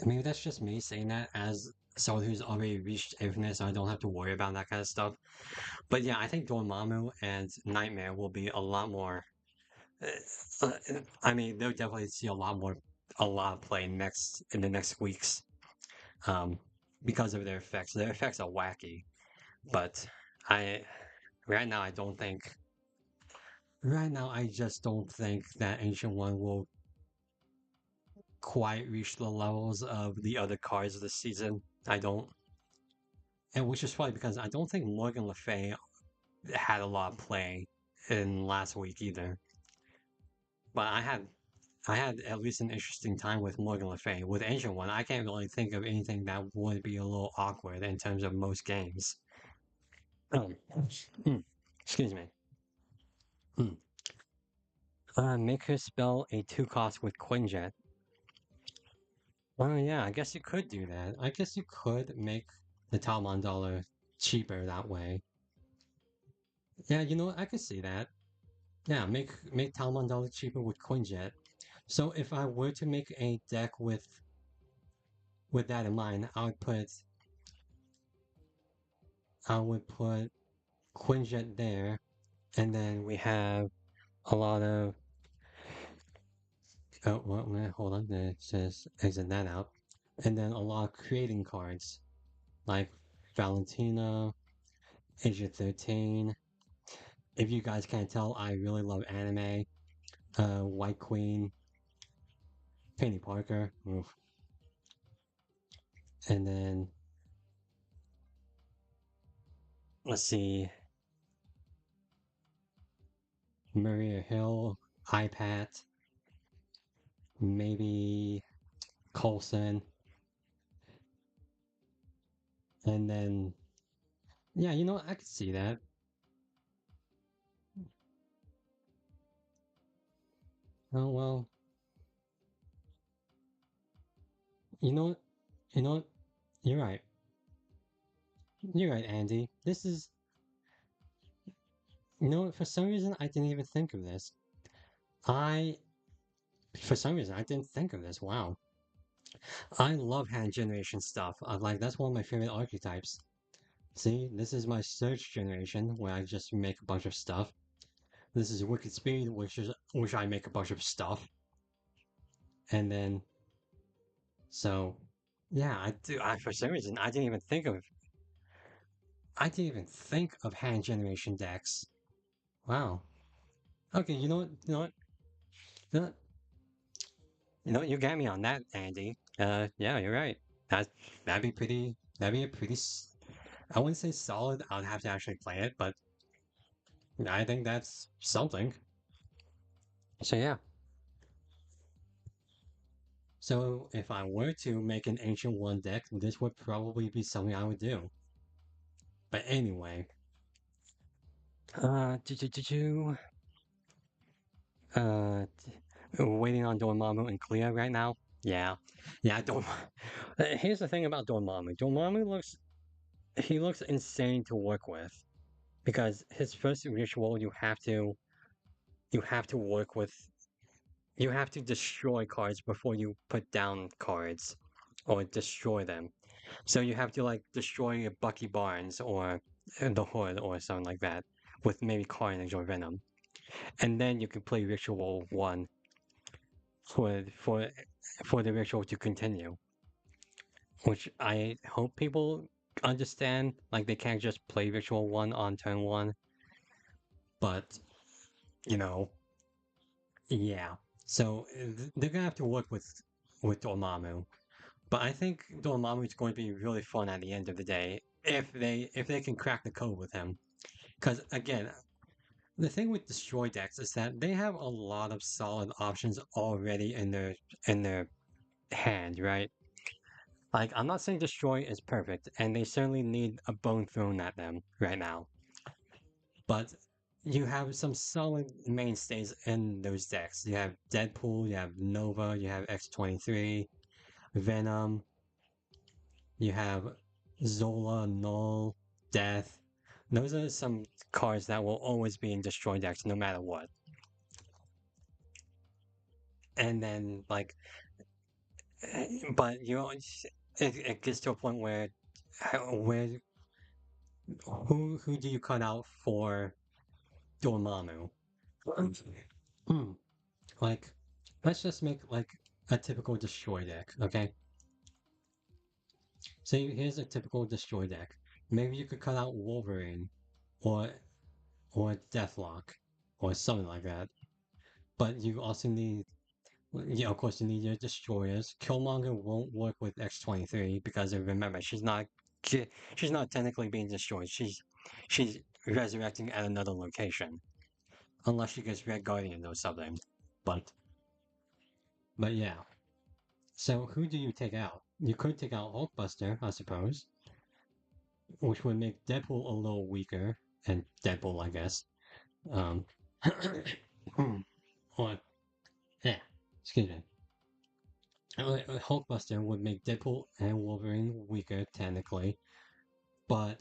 maybe that's just me saying that as someone who's already reached infinite, so I don't have to worry about that kind of stuff. But yeah, I think Dormammu and Nightmare will be a lot more. I mean, they'll definitely see a lot of play next in the next weeks, um, because of their effects. Their effects are wacky, but I right now I don't think. Right now, I just don't think that Ancient One will quite reach the levels of the other cards this season. I don't. And which is funny because I don't think Morgan Le Fay had a lot of play in last week either. But I had at least an interesting time with Morgan Le Fay. With Ancient One, I can't really think of anything that would be a little awkward in terms of most games. Um, excuse me. Make her spell a 2 cost with Quinjet. Oh yeah, I guess you could do that. I guess you could make the Talmon dollar cheaper that way. Yeah, you know what? I could see that. Yeah, make Talmon dollar cheaper with Quinjet. So if I were to make a deck with that in mind, I would put Quinjet there, and then we have a lot of hold on, let's just exit that out, and then a lot of creating cards like Valentina, Agent 13. If you guys can't tell, I really love anime. White Queen, Penny Parker, oof. And then let's see, Maria Hill, iPad, maybe Colson, and then yeah, you know what? I could see that. Oh well, you know what? You know what? You're right. You're right, Andy. This is you know what? For some reason, I didn't even think of this. I for some reason I didn't think of this. Wow. I love hand generation stuff. Like that's one of my favorite archetypes. See, this is my search generation where I just make a bunch of stuff. This is Wicked Speed, which I make a bunch of stuff. And then so yeah, I do I for some reason I didn't even think of hand generation decks. Wow. Okay, you know what? You know what? You know what? You got me on that, Andy. Yeah, you're right. That that'd be pretty. That'd be a pretty. I wouldn't say solid. I'd have to actually play it, but I think that's something. So yeah. So if I were to make an Ancient One deck, this would probably be something I would do. But anyway, uh, do, do, do, do. uh, waiting on Dormammu and Clea right now. Yeah, yeah. Dorm. Here's the thing about Dormammu. He looks insane to work with because his first ritual you have to you have to work with you have to destroy cards before you put down cards or destroy them. So you have to like destroy a Bucky Barnes or the Hood or something like that with maybe Carnage or Venom, and then you can play Ritual One for for for the ritual to continue, which I hope people understand. Like they can't just play Ritual One on turn one, but you know, yeah. So they're gonna have to work with Dormammu. But I think Dormammu is going to be really fun at the end of the day if they can crack the code with him. Because again, the thing with destroy decks is that they have a lot of solid options already in their hand, right? Like I'm not saying destroy is perfect, and they certainly need a bone thrown at them right now. But you have some solid mainstays in those decks. You have Deadpool, you have Nova, you have X-23, Venom, you have Zola, Null, Death. Those are some cards that will always be in destroy decks no matter what. And then like, but you know, it gets to a point where where who do you cut out for Dormammu? Hmm. Like, let's just make like a typical destroy deck, okay? So here's a typical destroy deck. Maybe you could cut out Wolverine, or Deathlock, or something like that. But you also need, yeah, of course, you need your destroyers. Killmonger won't work with X-23 because remember, she's not technically being destroyed. She's resurrecting at another location, unless she gets Red Guardian or something. But but yeah. So who do you take out? You could take out Hulkbuster, I suppose, which would make Deadpool a little weaker, and Deadpool, I guess. Um, or yeah, excuse me. Hulkbuster would make Deadpool and Wolverine weaker technically, but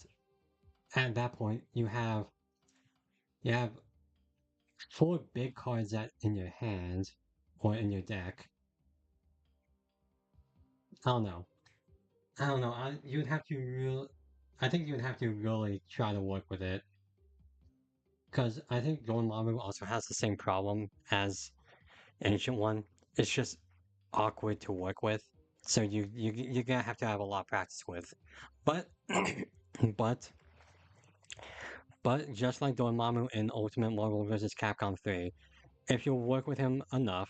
at that point you have four big cards that in your hand or in your deck. I don't know. I don't know. You'd have to real. I think you'd have to really try to work with it because I think Dormammu also has the same problem as Ancient One. It's just awkward to work with. So you're gonna have to have a lot of practice with. But but just like Dormammu in Ultimate Marvel vs. Capcom 3, if you work with him enough,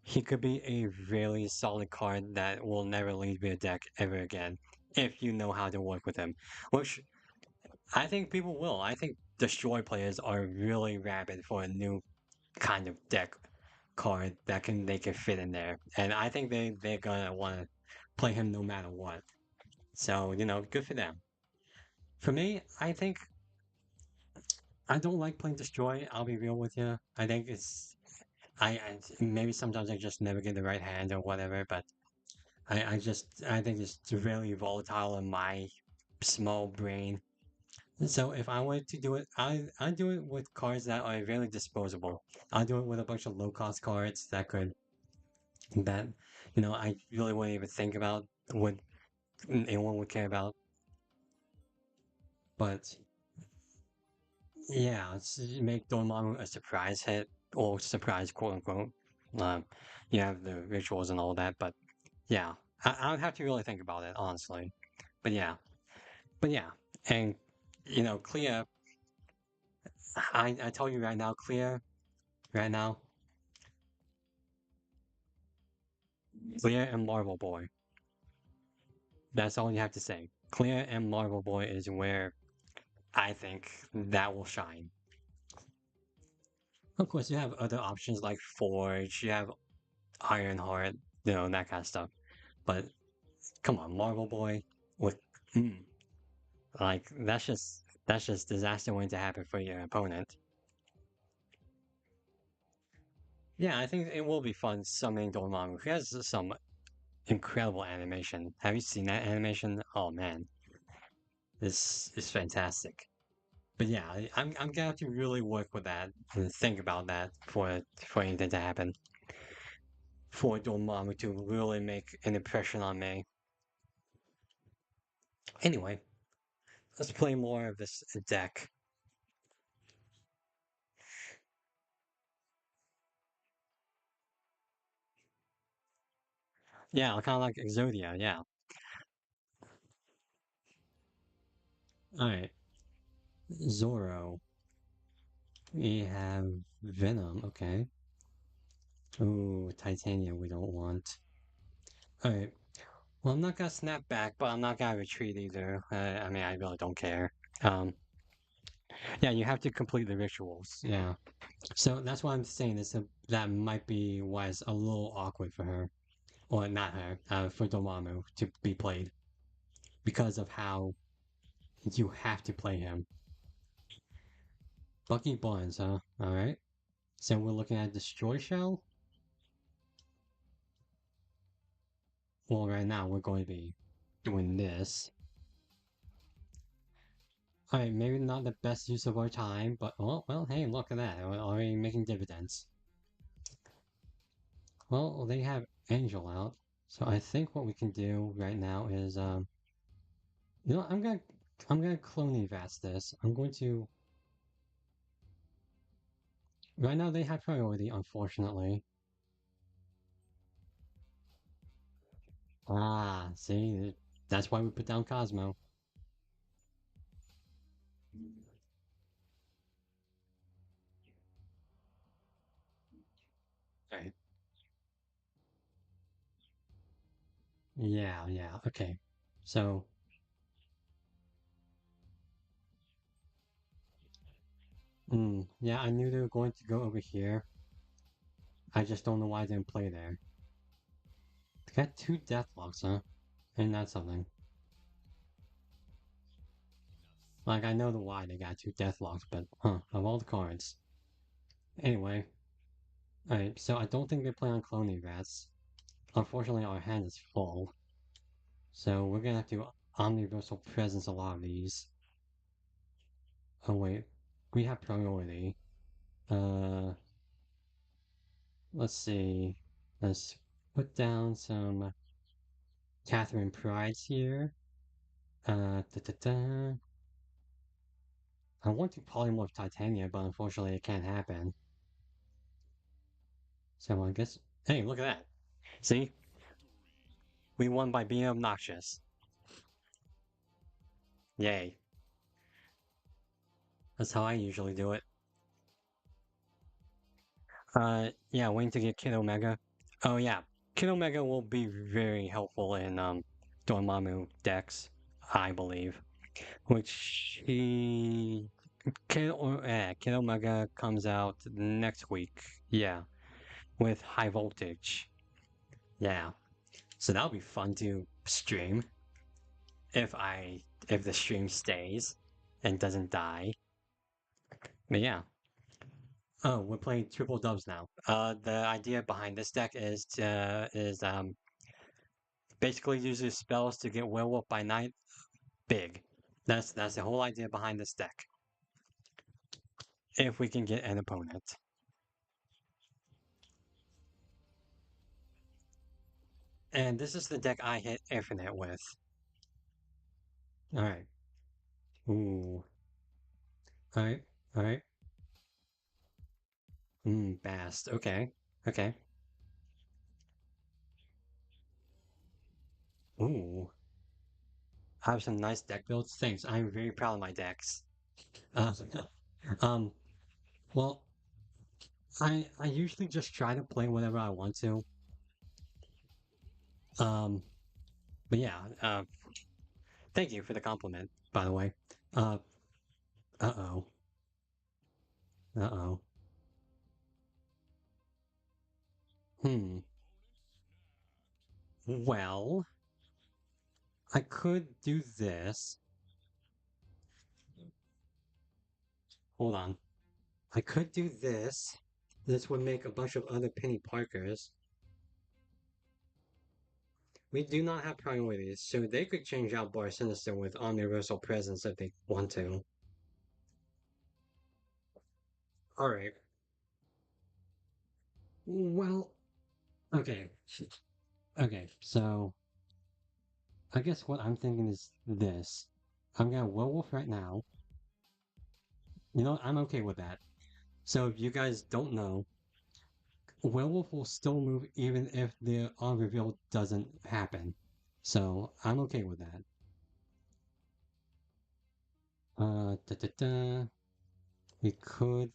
he could be a really solid card that will never leave your deck ever again if you know how to work with him. Which I think people will. I think destroy players are really rabid for a new kind of deck card that they can fit in there, and I think they're gonna want to play him no matter what. So good for them. For me, I think I don't like playing destroy. I'll be real with you. I think I maybe sometimes I just never get the right hand or whatever, but I think it's really volatile in my small brain. So if I were to do it, I do it with cards that are really disposable. I do it with a bunch of low cost cards that I really wouldn't even think about what anyone would care about. But yeah, make Dormammu a surprise hit or surprise quote unquote. Um, you have the rituals and all that, but yeah, I would have to really think about it honestly. But yeah, and Clea, I tell you right now, Clea, right now, Clea and Marvel Boy. That's all you have to say. Clea and Marvel Boy is where I think that will shine. Of course, you have other options like Forge, you have Ironheart, that kind of stuff. But come on, Marvel Boy, with mm, like that's just disaster waiting to happen for your opponent. Yeah, I think it will be fun summoning Dormammu. He has some incredible animation. Have you seen that animation? Oh man, this is fantastic. But yeah, I'm gonna have to really work with that and think about that for anything to happen. For Dormammu to really make an impression on me. Anyway, let's play more of this deck. Yeah, kind of like Exodia, yeah. Alright, Zoro. We have Venom, okay. Ooh, Titania we don't want. Alright, well I'm not gonna snap back, but I'm not gonna retreat either. I mean, I really don't care. Um, yeah, you have to complete the rituals, yeah. So that's why I'm saying is that might be why it's a little awkward for her. Or not her, for Dormammu to be played. Because of how you have to play him. Bucky Barnes, huh? Alright. So we're looking at Destroy Shell? Well, right now we're going to be doing this. Alright, maybe not the best use of our time, but well, hey, look at that. We're already making dividends. Well, they have Angel out. So I think what we can do right now is, you know, I'm gonna clone evast this. I'm going to, right now they have priority, unfortunately. Ah, see, that's why we put down Cosmo. Right. Yeah, yeah, okay. So, yeah, I knew they were going to go over here. I just don't know why I didn't play there. They got two Deathlocks, huh? Ain't that something? Like, I know the why they got two Deathlocks, but, of all the cards. Anyway, alright, so I don't think they play on cloning rats. Unfortunately, our hand is full. So we're gonna have to omniversal presence a lot of these. Oh wait, we have priority. Uh, let's see. Let's put down some Catherine Prides here. Da, da, da. I want to polymorph Titania, but unfortunately it can't happen. So I guess. Hey, look at that. See? We won by being obnoxious. Yay. That's how I usually do it. Yeah, waiting to get Kid Omega. Oh, yeah. Kid Omega will be very helpful in, Dormammu decks, I believe. Which Kid Omega comes out next week. Yeah, with high voltage. Yeah, so that'll be fun to stream if the stream stays and doesn't die. But yeah. Oh, we're playing triple dubs now. The idea behind this deck is basically uses spells to get werewolf by night big. That's the whole idea behind this deck. If we can get an opponent. And this is the deck I hit Infinite with. Alright. Ooh. Alright. Alright. Bast. Okay. Okay. Ooh. I have some nice deck builds. Thanks. I'm very proud of my decks. Uh, um, well, I usually just try to play whatever I want to. Um, but yeah, thank you for the compliment, by the way. Uh, uh-oh. Uh-oh. Hmm. Well, I could do this. Hold on. I could do this. This would make a bunch of other Penny Parkers. We do not have priorities, so they could change out Bar Sinister with Omniversal Presence if they want to. Alright. Well, okay. Okay, so I guess what I'm thinking is this. I'm gonna werewolf right now. You know, I'm okay with that. So if you guys don't know, werewolf will still move even if the unrevealed doesn't happen. So I'm okay with that. Da, da, da. We could,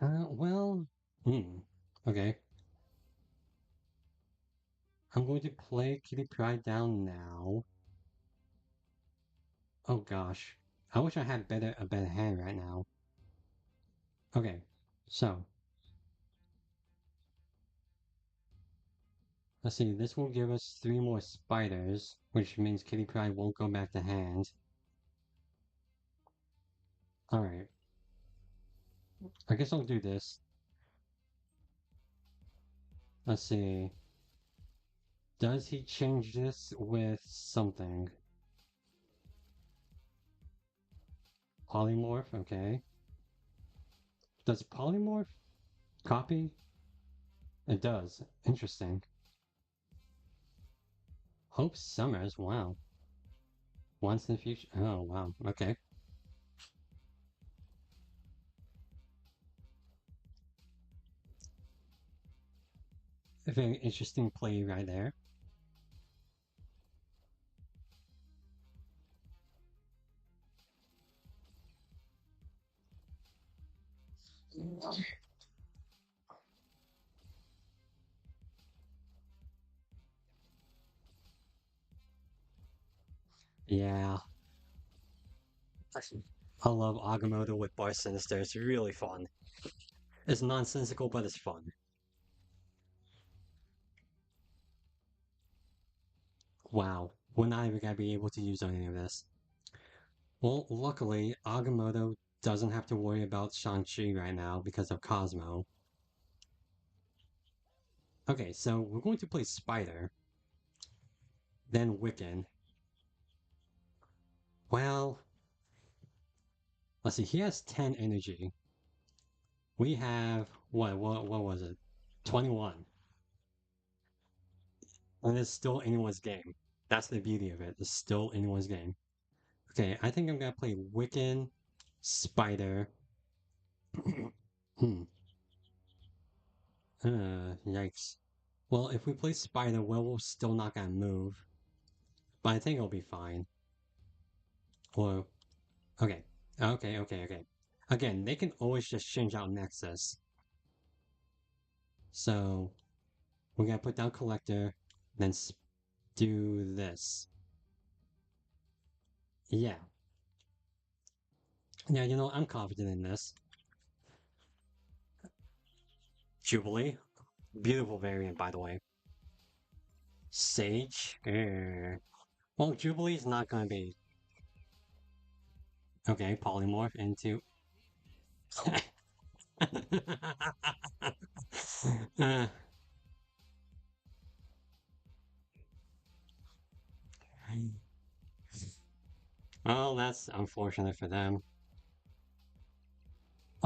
well, hmm. Okay. I'm going to play Kitty Pryde down now. Oh gosh. I wish I had a better hand right now. Okay. So, let's see. This will give us three more spiders, which means Kitty Pryde won't go back to hand. Alright. I guess I'll do this. Let's see. Does he change this with something? Polymorph? Okay. Does polymorph copy? It does. Interesting. Hope Summers? Wow. Once in the future? Oh, wow. Okay. A very interesting play right there. Yeah. I love Agamotto with Bar Sinister. It's really fun. It's nonsensical, but it's fun. Wow. We're not even gonna be able to use any of this. Well, luckily, Agamotto doesn't have to worry about Shang-Chi right now because of Cosmo. Okay, so we're going to play Spider, then Wiccan. Well, let's see, he has 10 energy. We have, what was it? 21. And it's still anyone's game. That's the beauty of it. It's still anyone's game. Okay, I think I'm gonna play Wiccan, Spider. Hmm. Yikes. Well, if we play Spider, Werewolf's still not gonna move. But I think it'll be fine. Or, okay. Okay. Again, they can always just change out Nexus. So, we're gonna put down Collector, then do this. Yeah. Yeah, you know, I'm confident in this. Jubilee. Beautiful variant, by the way. Sage. Well, Jubilee's not gonna be. Okay, polymorph into. uh, well, that's unfortunate for them.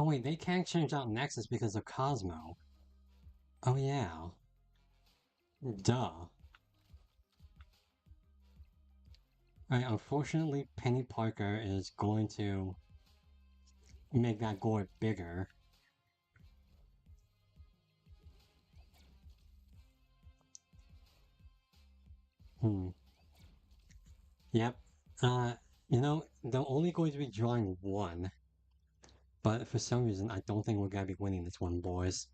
Oh wait, they can't change out Nexus because of Cosmo. Oh yeah. Duh. Right, unfortunately, Penny Parker is going to make that gore bigger. Hmm. Yep. Uh, you know, they're only going to be drawing one, but for some reason, I don't think we're gonna be winning this one, boys.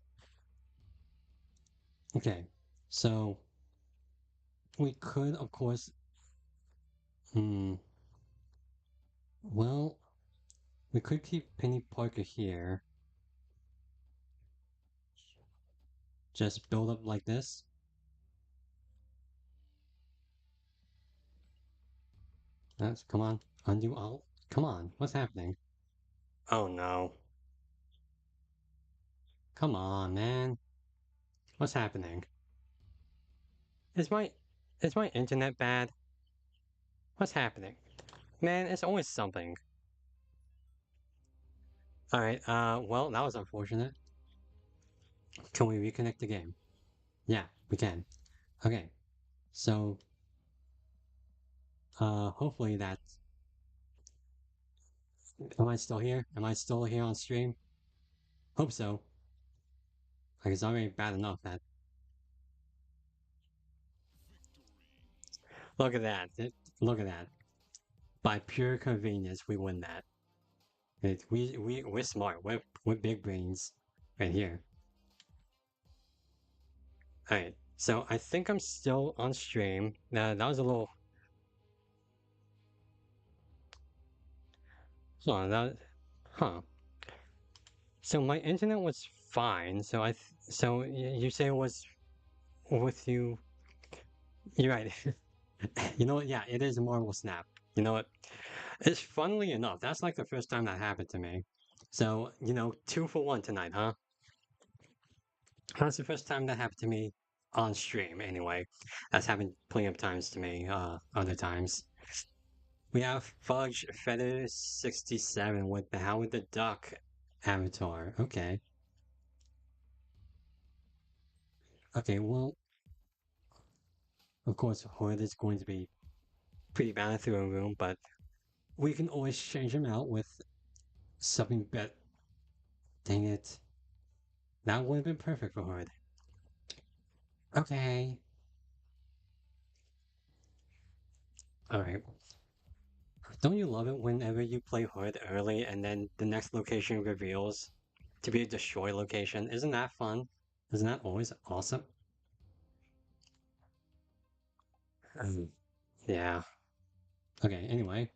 Okay, so we could, of course, hmm, well, we could keep Penny Parker here. Just build up like this. That's, come on, undo all. Come on, what's happening? Oh no. Come on, man. What's happening? Is my is my internet bad? What's happening? Man, it's always something. Alright, well, that was unfortunate. Can we reconnect the game? Yeah, we can. Okay, so, hopefully that... Am I still here? Am I still here on stream? Hope so. Like, it's already bad enough that... Look at that. Look at that. By pure convenience, we win that. We're smart. We're big brains right here. Alright, so I think I'm still on stream. That was a little... Hold on, Huh. So my internet was fine, so you say it was with you... You're right. You know what? Yeah, it is a Marvel Snap. You know what? It's funnily enough, that's like the first time that happened to me. So, 2 for 1 tonight, huh? That's the first time that happened to me on stream, anyway. That's happened plenty of times to me, other times. We have Fudge Feather 67 with the Howard the Duck avatar. Okay. Okay, well, of course, Hood is going to be pretty bad through a room, but we can always change him out with something better. Dang it. That would have been perfect for Hood. Okay. Alright. Don't you love it whenever you play Hood early and then the next location reveals to be a destroy location? Isn't that fun? Isn't that always awesome? Um, yeah. Okay, anyway.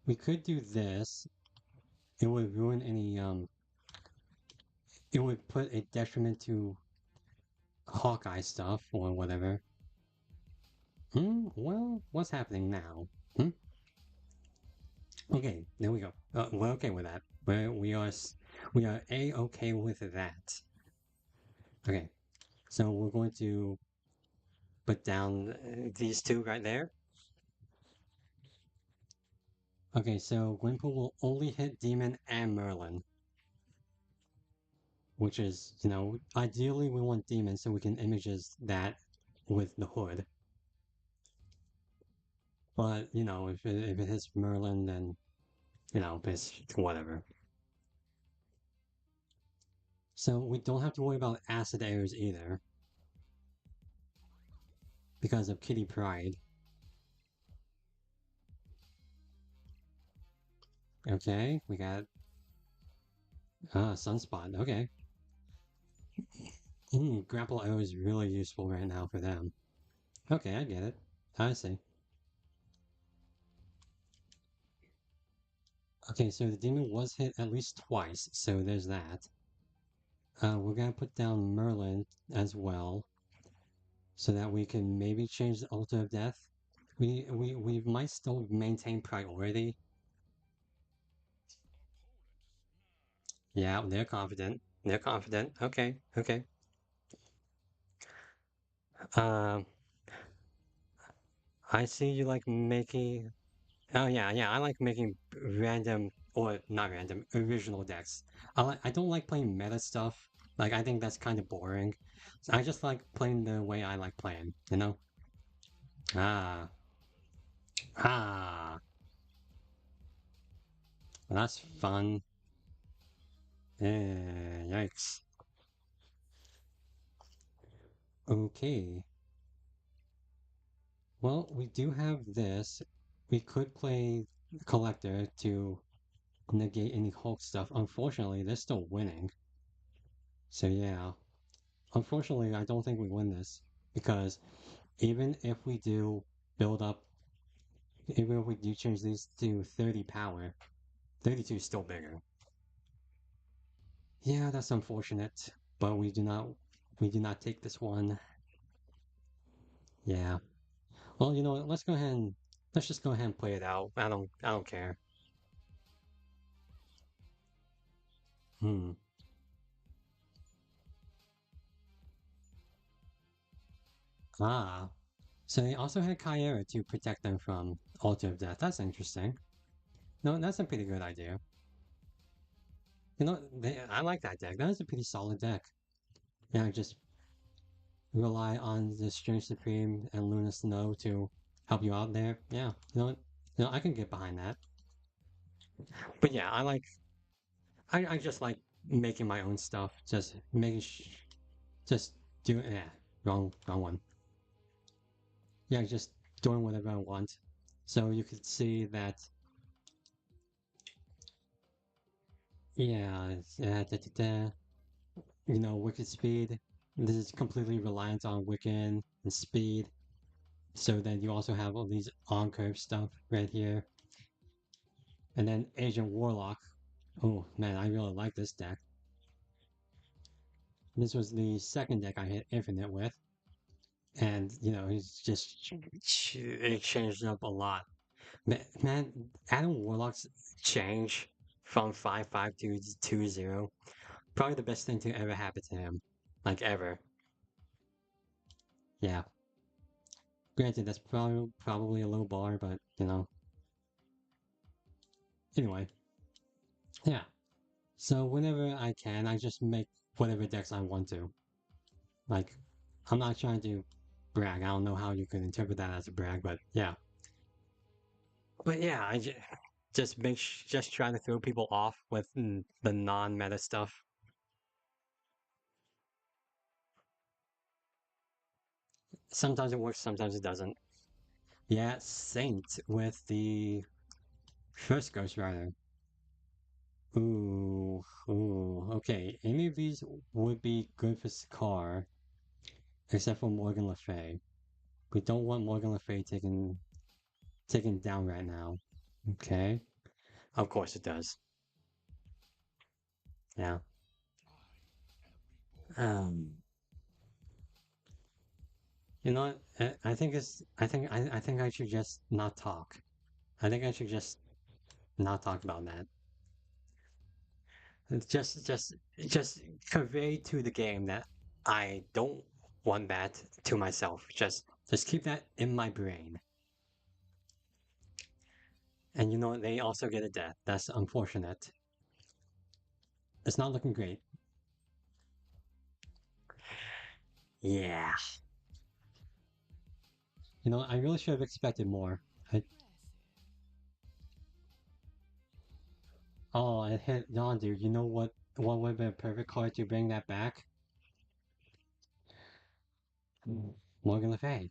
We could do this. It would ruin it would put a detriment to Hawkeye stuff or whatever. Well, what's happening now? Hmm? Okay, there we go. We're okay with that. We are a-okay with that. Okay, so we're going to put down these two right there. Okay, so Gwenpool will only hit Demon and Merlin, which is, ideally we want Demon so we can images that with the hood. But, if it hits Merlin, then, it's whatever. So we don't have to worry about acid errors either because of Kitty Pride. Okay, we got Sunspot. Okay. Grapple arrow is really useful right now for them. Okay, I get it. I see. Okay, so the demon was hit at least twice, so there's that. We're gonna put down Merlin as well, so that we can maybe change the altar of death. We might still maintain priority. Yeah, they're confident. They're confident. Okay, okay. Um, I see you like making... Oh yeah, yeah. I like making random or not random original decks. I don't like playing meta stuff. Like I think that's kind of boring. So I just like playing the way I like playing. You know? Ah, ah. Well, that's fun. Yikes. Okay. Well, we do have this. We could play Collector to negate any Hulk stuff. Unfortunately, they're still winning. So yeah. Unfortunately, I don't think we win this because even if we do build up, even if we do change these to 30 power, 32 is still bigger. Yeah, that's unfortunate, but we do not take this one. Yeah. Well, you know what? Let's just go ahead and play it out. I don't care. Hmm. Ah. So they also had Kyera to protect them from Altar of Death. That's interesting. No, that's a pretty good idea. I like that deck. That is a pretty solid deck. Yeah, just rely on the Strange Supreme and Luna Snow to help you out there. Yeah, I can get behind that. But yeah, I just like making my own stuff. Just just doing, yeah, wrong one. Yeah, just doing whatever I want. So you could see that, yeah, Wicked Speed. This is completely reliant on Wiccan and Speed. So then you also have all these on-curve stuff right here. And then Agent Warlock. Oh man, I really like this deck. This was the second deck I hit Infinite with. And, he's just, it changed up a lot. Man, Adam Warlock's change from 5/5 to 2/0, probably the best thing to ever happen to him. Like, ever. Yeah. Granted, that's probably a low bar, but, Anyway, yeah. So whenever I can, I just make whatever decks I want to. Like, I'm not trying to brag. I don't know how you can interpret that as a brag, but yeah. But yeah, just trying to throw people off with the non-meta stuff. Sometimes it works, sometimes it doesn't. Yeah, Saint with the first Ghost Rider. Ooh. Okay, any of these would be good for Scar, except for Morgan Le Fay. We don't want Morgan Le Fay taken down right now. Okay. Of course it does. Yeah. Um. You know what? I think it's. I think I should just not talk. I think I should just not talk about that. It's just convey to the game that I don't want that to myself. Just keep that in my brain. And they also get a death. That's unfortunate. It's not looking great. Yeah. I really should have expected more. I, oh, it hit Yon, dude. You know what would have been a perfect card to bring that back? Morgan Le Fay.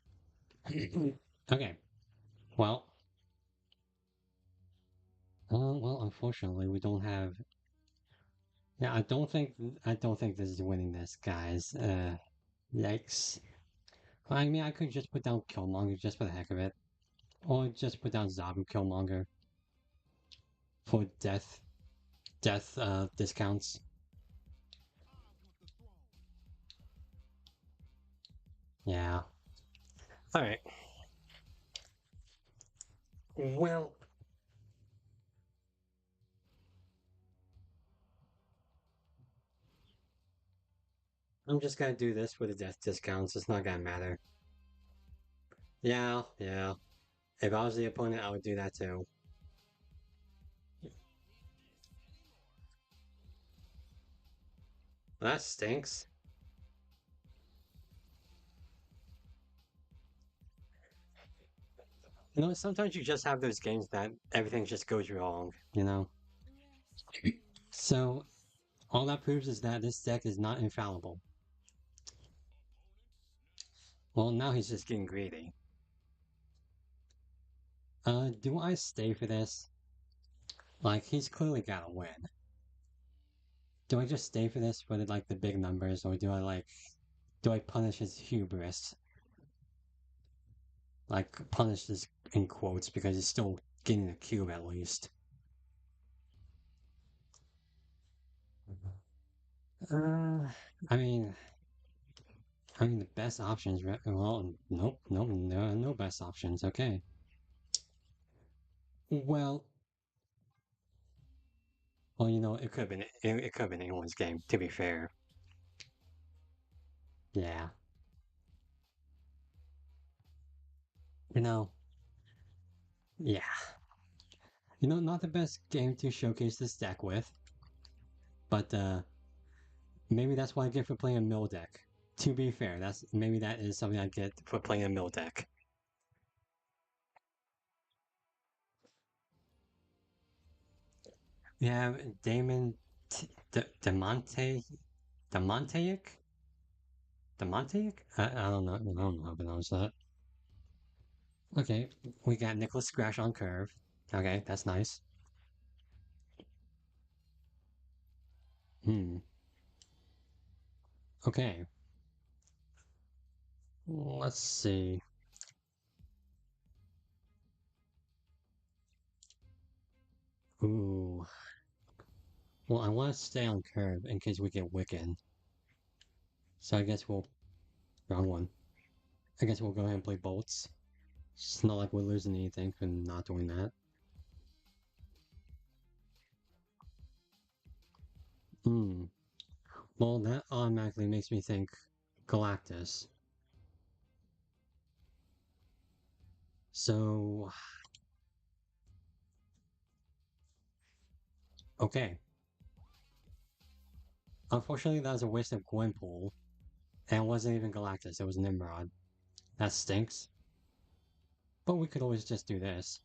Okay. Well, unfortunately, we don't have. Yeah, I don't think this is winning this, guys. Yikes. I mean, I could just put down Killmonger just for the heck of it, or just put down Zabu Killmonger for death discounts. Yeah. All right. Well, I'm just gonna do this for the death discounts. It's not gonna matter. Yeah. If I was the opponent, I would do that too. Well, that stinks. Sometimes you just have those games that everything just goes wrong. So all that proves is that this deck is not infallible. Well, now he's just getting greedy. Do I stay for this? Like, he's clearly gotta win. Do I just stay for this for the big numbers, or do I punish his hubris? Like, punish this in quotes because he's still getting a cube at least. Uh, I mean, the best options. Well, nope, nope, no best options. Okay. Well, it could have been it could have been anyone's game. To be fair, yeah. You know, yeah. Not the best game to showcase this deck with. But maybe that's what I get for playing a mill deck. To be fair, maybe that is something I get for playing a mill deck. We have Damon Demonte Demontaic? Demontaic? I don't know. I don't know how to pronounce that. Okay, we got Nicholas Scratch on curve. Okay, that's nice. Hmm. Okay. Let's see. Ooh. Well, I want to stay on curve in case we get Wicked. So I guess we'll... Wrong one. I guess we'll go ahead and play Bolts. It's not like we're losing anything from not doing that. Hmm. Well, that automatically makes me think Galactus. So... Okay. Unfortunately, that was a waste of Gwenpool. And it wasn't even Galactus, it was Nimrod. That stinks. But we could always just do this.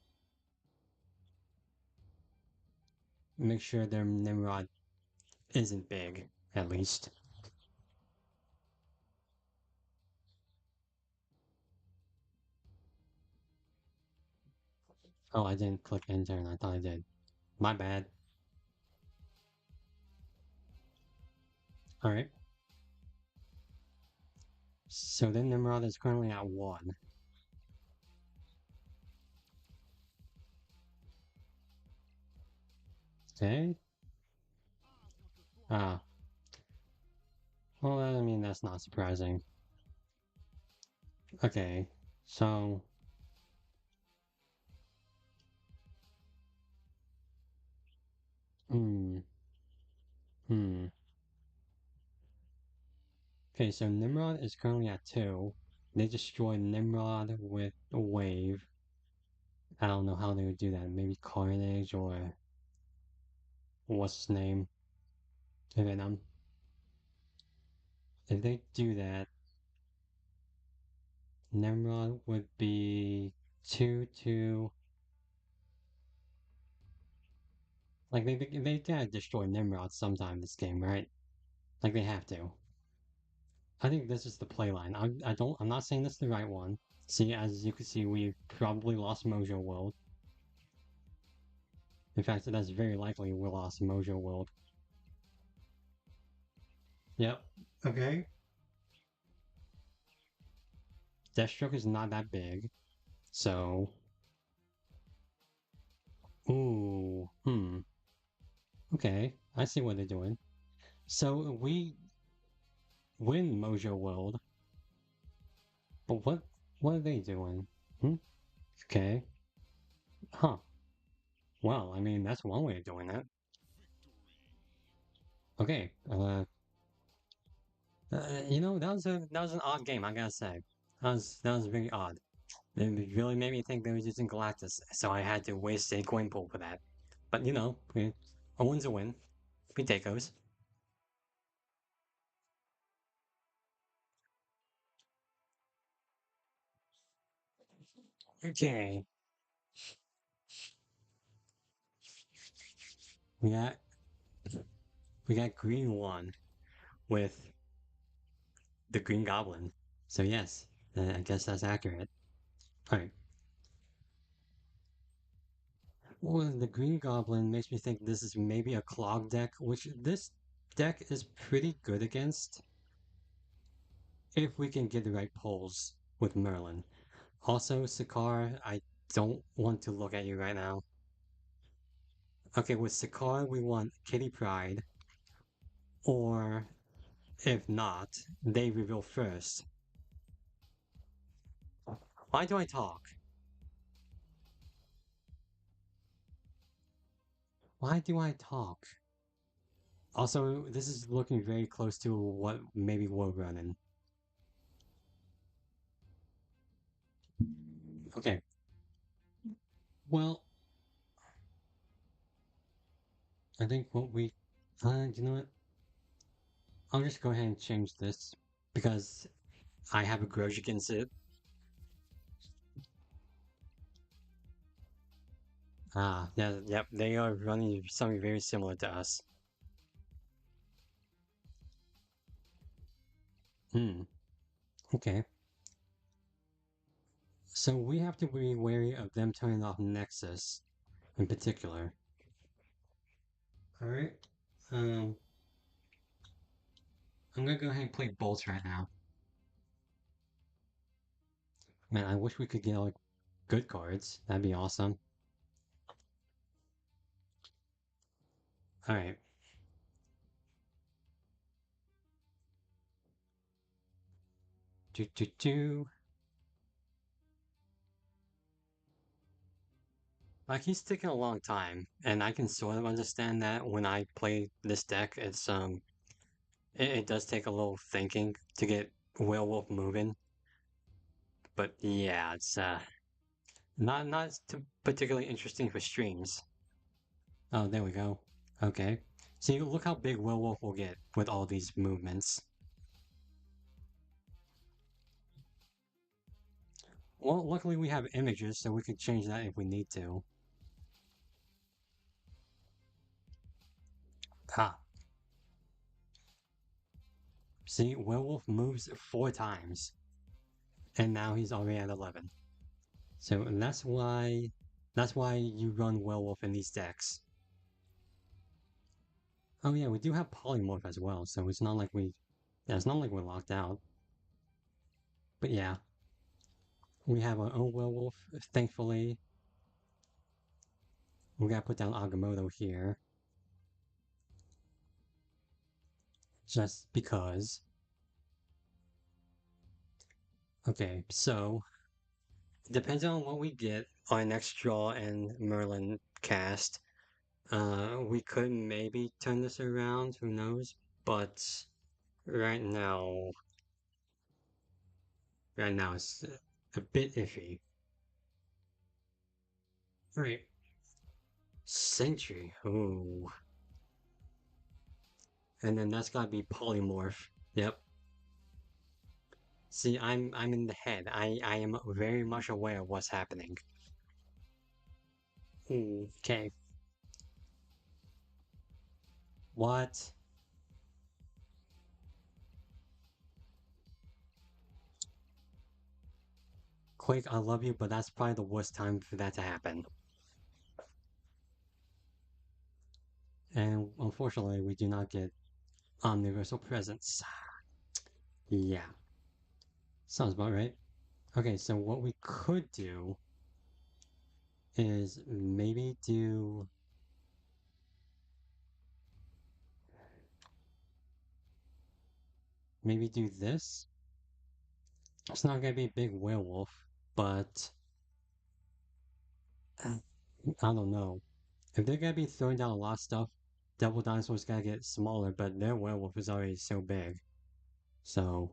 Make sure their Nimrod isn't big, at least. Oh, I didn't click enter and I thought I did. My bad. Alright. So then Nimrod is currently at 1. Okay. Ah. Well, I mean, that's not surprising. Okay. So... Hmm. Hmm. Okay, so Nimrod is currently at 2. They destroyed Nimrod with a wave. I don't know how they would do that. Maybe Carnage or what's his name? Venom. If they do that, Nimrod would be 2-2. Like they gotta destroy Nimrod sometime this game, right? Like they have to. I think this is the play line. I'm not saying this is the right one. See, as you can see, we probably lost Mojo World. In fact, that's very likely we lost Mojo World. Yep. Okay. Deathstroke is not that big, so ooh, okay, I see what they're doing. So we win Mojo World, but what are they doing? Hmm? Okay. Huh. Well, I mean, that's one way of doing that. Okay. That was an odd game, I gotta say. That was very odd. It really made me think they were using Galactus, so I had to waste a coin pool for that. But a win's a win. We take those. Okay. We got we got green one with the Green Goblin. So yes, I guess that's accurate. Alright. Well, the Green Goblin makes me think this is maybe a clog deck, which this deck is pretty good against if we can get the right pulls with Merlin. Also, Sakar, I don't want to look at you right now. Okay, with Sakar, we want Kitty Pride, or if not, they reveal first. Why do I talk? Why do I talk? Also, this is looking very close to what maybe we're running. Okay, well, I think what we You know what? I'll just go ahead and change this because I have a grudge against it. Ah, yeah, yep, they are running something very similar to us. Hmm, okay. So we have to be wary of them turning off Nexus in particular. Alright. Um, I'm gonna go ahead and play Bolts right now. Man, I wish we could get like good cards. That'd be awesome. Alright. Do do do. Like he's taking a long time, and I can sort of understand that when I play this deck, it does take a little thinking to get Werewolf moving. But yeah, it's not particularly interesting for streams. Oh, there we go. Okay. See, look how big Werewolf will get with all these movements. Well, luckily we have images, so we could change that if we need to. Ah, see, Werewolf moves 4 times, and now he's already at 11. So that's why you run Werewolf in these decks. Oh yeah, we do have Polymorph as well, so it's not like yeah, it's not like we're locked out. But yeah, we have our own Werewolf, thankfully. We gotta put down Agamotto here, just because. Okay, so depends on what we get our next draw and Merlin cast. We could maybe turn this around, who knows? But right now, right now it's a bit iffy. Alright, Sentry. Ooh. And then that's gotta be Polymorph. Yep. See, I'm in the head. I am very much aware of what's happening. Okay. What? Quake, I love you, but that's probably the worst time for that to happen. And unfortunately, we do not get Omniversal Presence. Yeah, sounds about right. Okay, so what we could do is maybe do this. It's not gonna be a big werewolf, but I don't know. If they're gonna be throwing down a lot of stuff, Devil Dinosaur's gotta get smaller, but their werewolf is already so big. So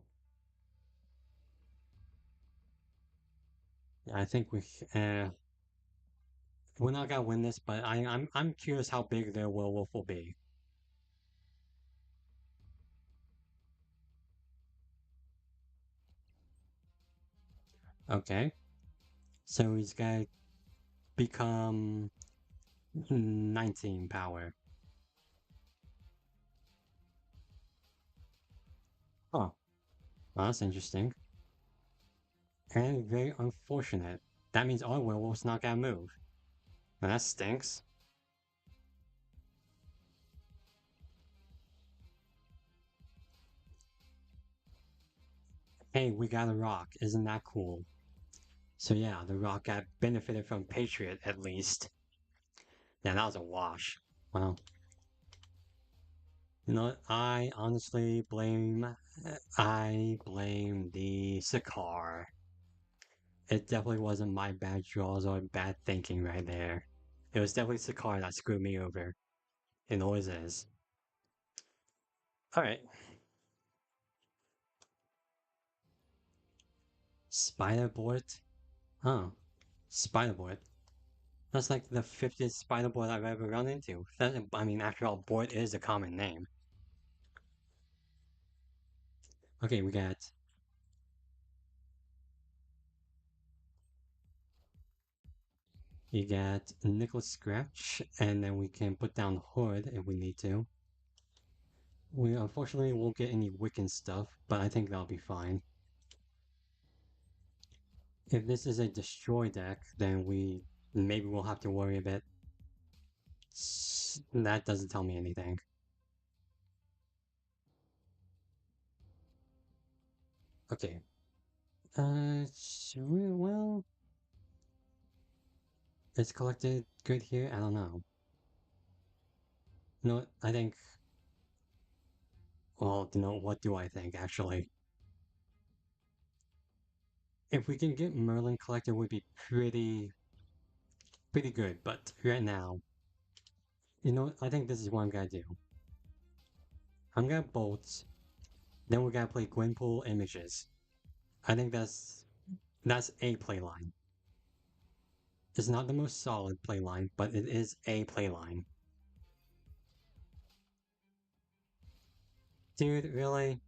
I think we're not gonna win this, but I'm curious how big their werewolf will be. Okay, so he's gonna become 19 power. Oh, well, that's interesting. And very unfortunate. That means our werewolf's not gonna move. Well, that stinks. Hey, we got a rock. Isn't that cool? So yeah, the rock got benefited from Patriot at least. Yeah, that was a wash. Well, you know what? I blame the Sakaar. It definitely wasn't my bad draws or bad thinking right there. It was definitely Sakaar that screwed me over. It always is. Alright. Spiderboard? Oh. Spiderboard. That's like the 50th spider board I've ever run into. I mean, after all, board is a common name. Okay, we got you got Nicholas Scratch, and then we can put down Hood if we need to. We unfortunately won't get any Wiccan stuff, but I think that'll be fine. If this is a destroy deck, then maybe we'll have to worry a bit. That doesn't tell me anything. Okay. Well, is collected good here? I don't know. No, I think. Well, what do I think actually? If we can get Merlin collected, would be pretty good. But right now, I think this is what I'm gonna do. I'm gonna bolt. Then we're gonna play Gwynpool Images. I think that's a playline. It's not the most solid playline, but it is a playline. Dude, really?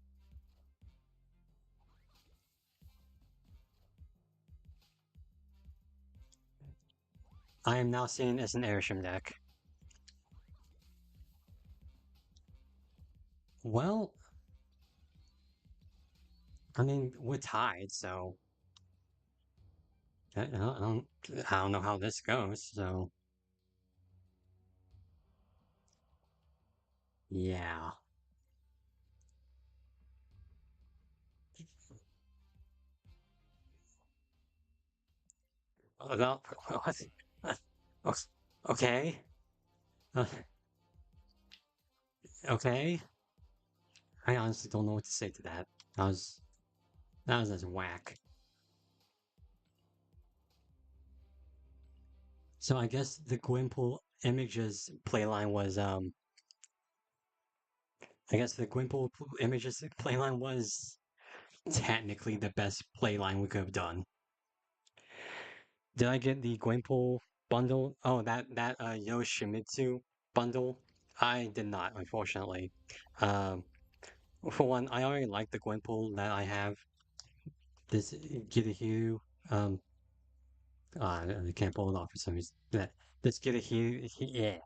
I am now seeing it as an Airshim deck. Well, I mean, we're tied, so I don't know how this goes. So yeah. Well, what? Okay. Uh, okay. I honestly don't know what to say to that. That was that was just whack. So I guess the Gwynpool Images playline was I guess the Gwynpool Images playline was technically the best playline we could have done. Did I get the Gwynpool bundle? Oh, that Yoshimitsu bundle? I did not, unfortunately. Um, for one, I already like the Gwynpool that I have. This Gitahu, um, I can't pull it off for some reason. This Gitahu, yeah,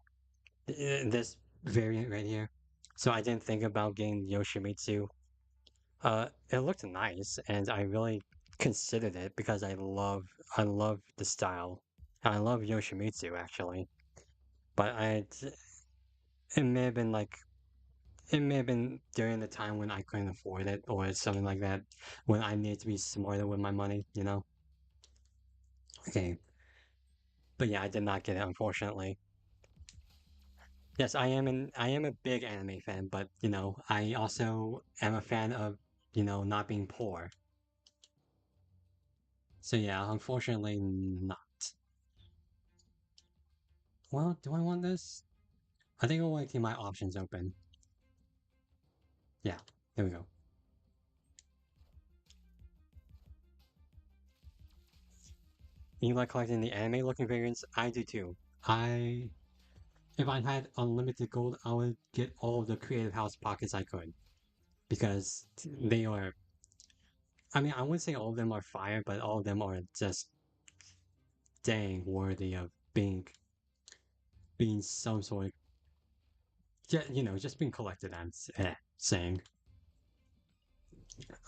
this variant right here. So I didn't think about getting Yoshimitsu. It looked nice, and I really considered it because I love the style, and I love Yoshimitsu actually. But it may have been like it may have been during the time when I couldn't afford it or something like that, when I needed to be smarter with my money. Okay, but yeah, I did not get it unfortunately. Yes, I am a big anime fan, but I also am a fan of not being poor. So yeah, unfortunately not. Well, do I want this? I think I want to keep my options open. Yeah, there we go. You like collecting the anime looking variants? I do too. I If I had unlimited gold, I would get all of the creative house pockets I could because they are. I mean, I wouldn't say all of them are fire, but all of them are just dang worthy of being some sort of just being collected. I'm saying.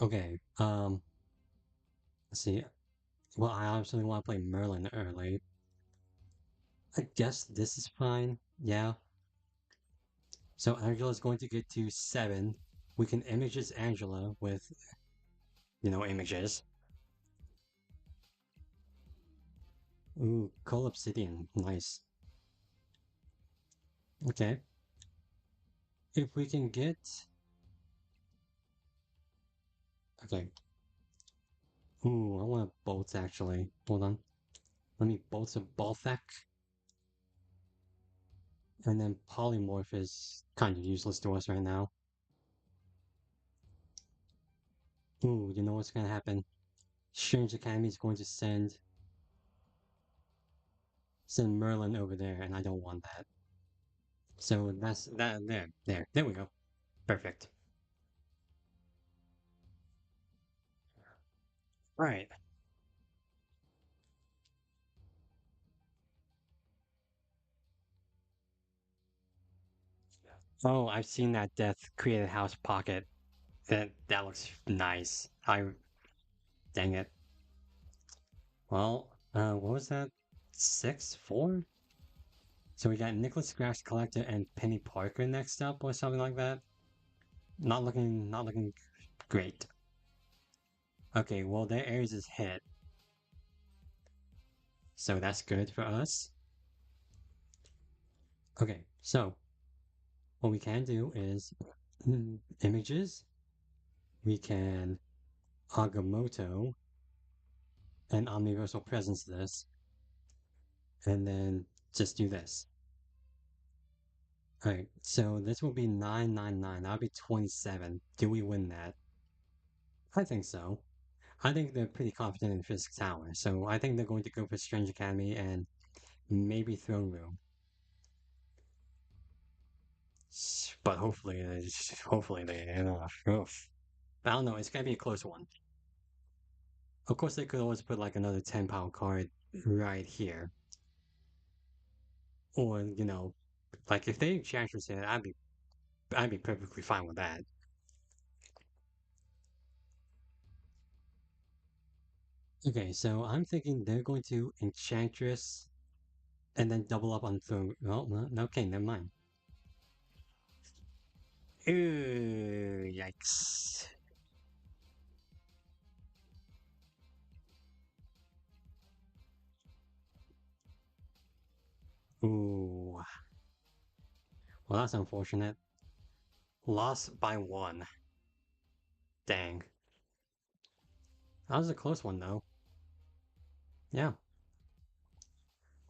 Okay. Let's see. Well, I obviously want to play Merlin early. I guess this is fine. Yeah. So Angela's going to get to 7. We can images Angela with, images. Ooh, Coal Obsidian. Nice. Okay. If we can get... Okay. Ooh, I want bolts actually. Hold on. Let me bolts a Balthak. And then Polymorph is kind of useless to us right now. Ooh, you know what's gonna happen? Strange Academy is going to send Send Merlin over there, and I don't want that. So that's that. There we go. Perfect. All right. Oh, I've seen that Death created house pocket. That looks nice. Dang it. Well, what was that? 6-4? So we got Nicholas Scratch Collector and Penny Parker next up, or something like that. Not looking great. Okay, well their Ares is hit, so that's good for us. Okay, so what we can do is images. We can Agamotto and Omniversal Presence this, and then just do this. All right, so this will be 999. That'll be 27. Do we win that? I think so. I think they're pretty confident in Fisk Tower, so I think they're going to go for Strange Academy and maybe Throne Room. But hopefully they enough. I don't know. It's gonna be a close one. Of course, they could always put like another 10 pound card right here, or like if they Enchantress it, I'd be perfectly fine with that. Okay, so I'm thinking they're going to Enchantress and then double up on Throne. Oh, no, okay, never mind. Ooh, yikes. Ooh, well, that's unfortunate. Lost by one. Dang. That was a close one, though. Yeah.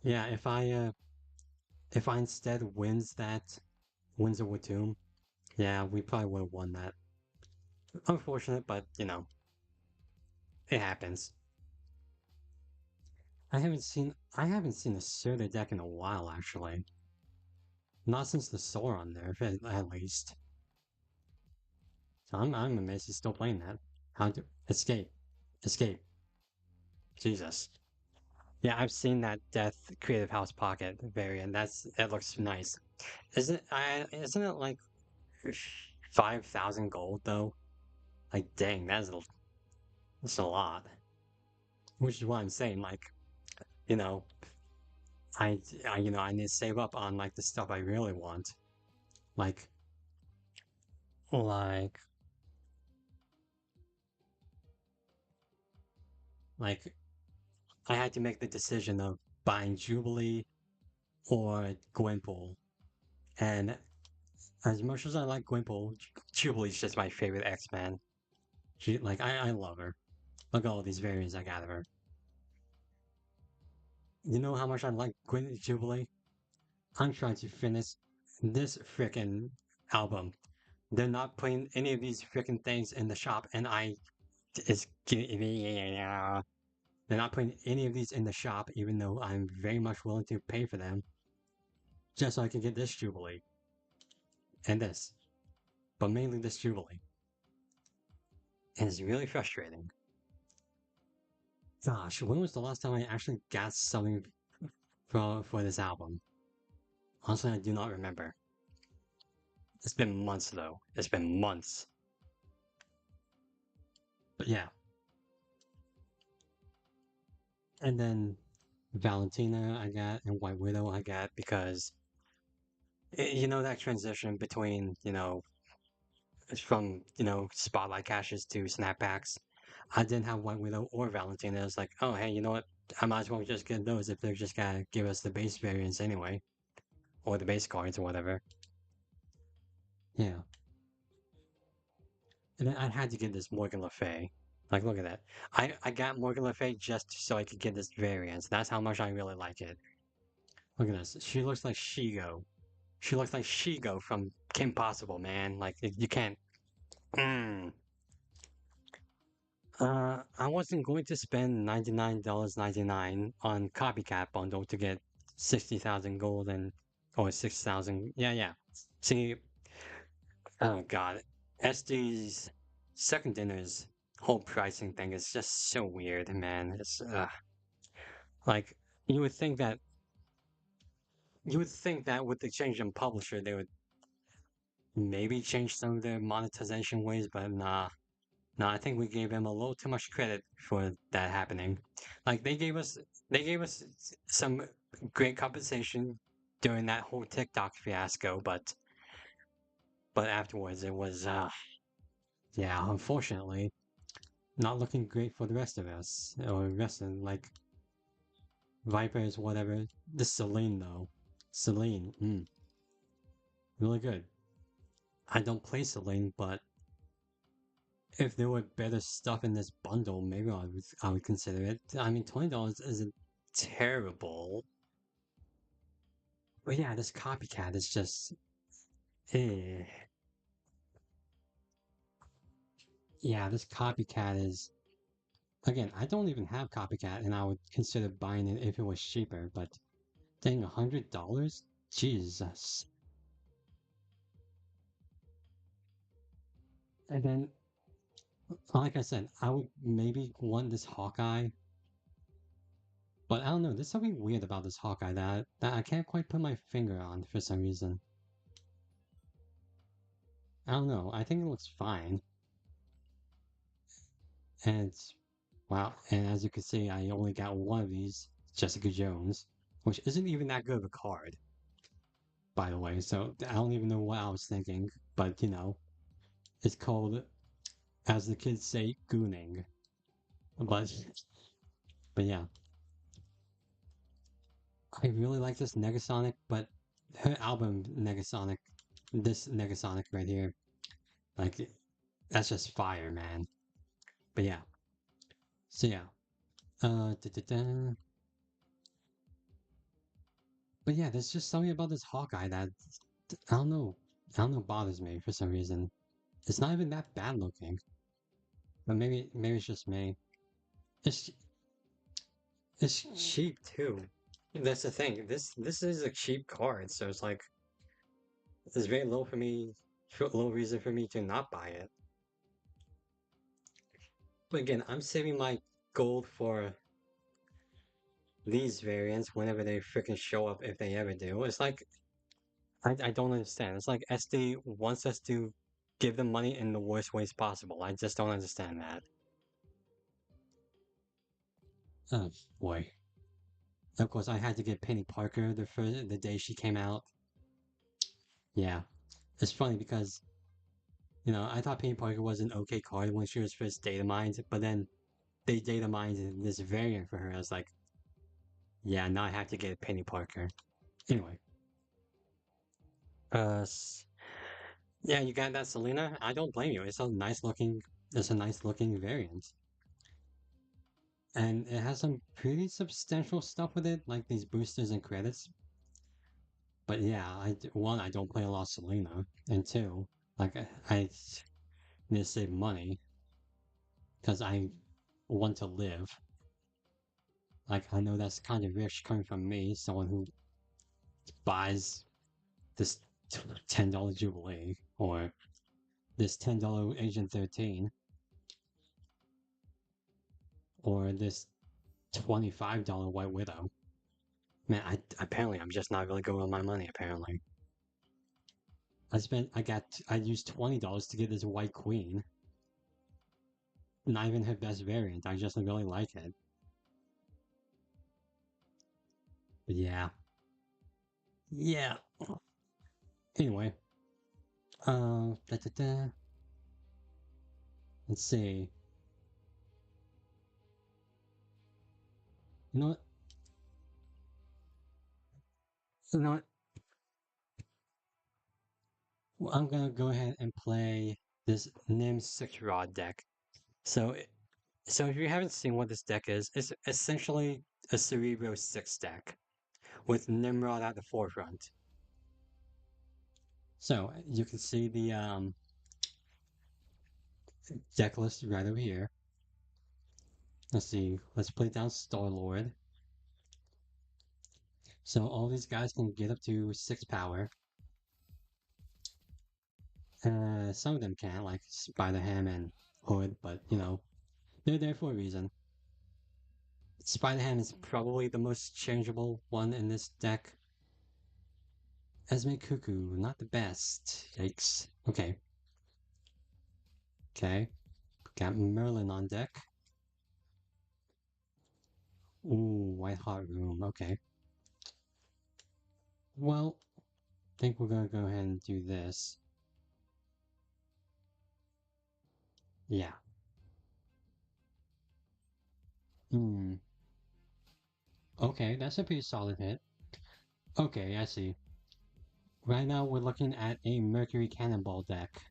Yeah, if I instead wins a Watum, yeah, we probably would have won that. Unfortunate, but it happens. I haven't seen a Surda deck in a while, actually. Not since the Sauron there, at least. So I'm amazed he's still playing that. How to escape. Escape. Jesus. Yeah, I've seen that Death Creative House Pocket variant. That looks nice. Isn't it like 5,000 gold though? Like dang, that's a lot. Which is why I'm saying like, you know, I need to save up on like the stuff I really want. Like like like I had to make the decision of buying Jubilee or Gwynpool. And as much as I like Gwynpool, Jubilee's just my favorite X-Man. I love her. Look at all these variants I got of her. You know how much I like Jubilee? I'm trying to finish this freaking album. They're not putting any of these freaking things in the shop, and it's they're not putting any of these in the shop, even though I'm very much willing to pay for them, just so I can get this Jubilee and this, but mainly this Jubilee. And it's really frustrating. Gosh, when was the last time I actually got something for this album? Honestly, I do not remember. It's been months though. It's been months. But yeah. And then Valentina I got and White Widow I got because that transition between, from, spotlight caches to snapbacks. I didn't have White Widow or Valentina. It's like, oh hey, you know what? I might as well just get those if they're just gonna give us the base variants anyway. Or the base cards or whatever. Yeah. And then I had to get this Morgan Le Fay. Like, look at that. I got Morgan Le Fay just so I could get this variance. That's how much I really like it. Look at this. She looks like Shigo. She looks like Shigo from Kim Possible, man. Like, you can't. Mm. I wasn't going to spend $99.99 on Copycat Bundle to get 60,000 gold and or 6,000. Yeah, yeah. See, oh god, SD's second dinner's whole pricing thing is just so weird, man. It's like you would think that with the change in publisher they would maybe change some of their monetization ways, but nah. Nah, I think we gave them a little too much credit for that happening. Like they gave us some great compensation during that whole TikTok fiasco, but afterwards it was yeah, unfortunately not looking great for the rest of us or rest of like Vipers, whatever. This Celine though, Celine, really good. I don't play Celine, but if there were better stuff in this bundle, maybe I would consider it. I mean, $20 isn't terrible, but yeah, this copycat is just, eh. Yeah, this copycat is again. I don't even have copycat, and I would consider buying it if it was cheaper. But dang, $100, Jesus! And then, like I said, I would maybe want this Hawkeye. But I don't know, there's something weird about this Hawkeye that I can't quite put my finger on for some reason. I don't know. I think it looks fine. And it's, wow. And as you can see, I only got one of these, Jessica Jones, which isn't even that good of a card, by the way. So I don't even know what I was thinking. But, it's called, as the kids say, gooning. But, but yeah, I really like this Negasonic, but her album Negasonic, this Negasonic right here, like, that's just fire, man. But yeah, so yeah. Da, da, da. But yeah, there's just something about this Hawkeye that I don't know. I don't know, bothers me for some reason. It's not even that bad looking, but maybe it's just me. It's it's cheap too. That's the thing. This is a cheap card, so it's like there's very little for me, little reason for me to not buy it. But again, I'm saving my gold for these variants whenever they freaking show up, if they ever do. It's like I don't understand. It's like SD wants us to give them money in the worst ways possible. I just don't understand that. Oh boy. Of course, I had to get Penny Parker the day she came out. Yeah, it's funny because I thought Penny Parker was an okay card when she was first data mined, but then they data mined this variant for her. I was like, yeah, now I have to get Penny Parker. Anyway, uh, yeah, you got that Selena. I don't blame you. It's a nice looking variant, and it has some pretty substantial stuff with it, like these boosters and credits. But yeah, one, I don't play a lot of Selena, and two, like I need to save money because I want to live. Like I know that's kind of rich coming from me, someone who buys this $10 Jubilee or this $10 Agent 13 or this $25 White Widow. Man, apparently I'm just not really good with my money. Apparently, I used $20 to get this White Queen. Not even her best variant. I just really like it. But yeah, yeah. Anyway, da, da, da. Let's see. You know what? You know what? Well, I'm gonna go ahead and play this Nim 6 Rod deck. So, so if you haven't seen what this deck is, it's essentially a Cerebro 6 deck with Nimrod at the forefront. So you can see the deck list right over here. Let's see. Let's play down Star Lord. So all these guys can get up to 6 power. Some of them can't, like Spider-Ham and Hood, but you know, they're there for a reason. Spider-Ham is probably the most changeable one in this deck. Esme Cuckoo, not the best. Yikes. Okay. Okay. Got Merlin on deck. Ooh, White Hot Room. Okay. Well, I think we're gonna go ahead and do this. Yeah. Hmm. Okay, that's a pretty solid hit. Okay, I see. Right now we're looking at a Mercury Cannonball deck.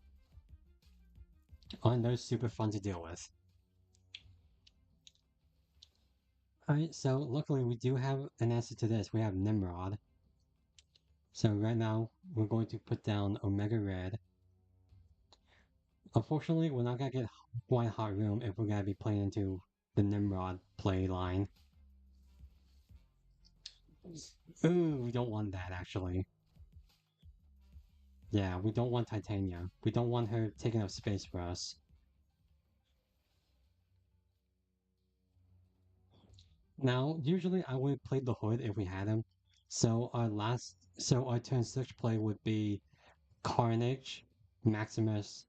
On those super fun to deal with. Alright, so luckily we do have an answer to this. We have Nimrod. So right now we're going to put down Omega Red. Unfortunately, we're not gonna get White Hot Room if we're gonna be playing into the Nimrod play line. Ooh, we don't want that actually. Yeah, we don't want Titania. We don't want her taking up space for us. Now, usually I would play the Hood if we had him. So our turn 6 play would be Carnage, Maximus,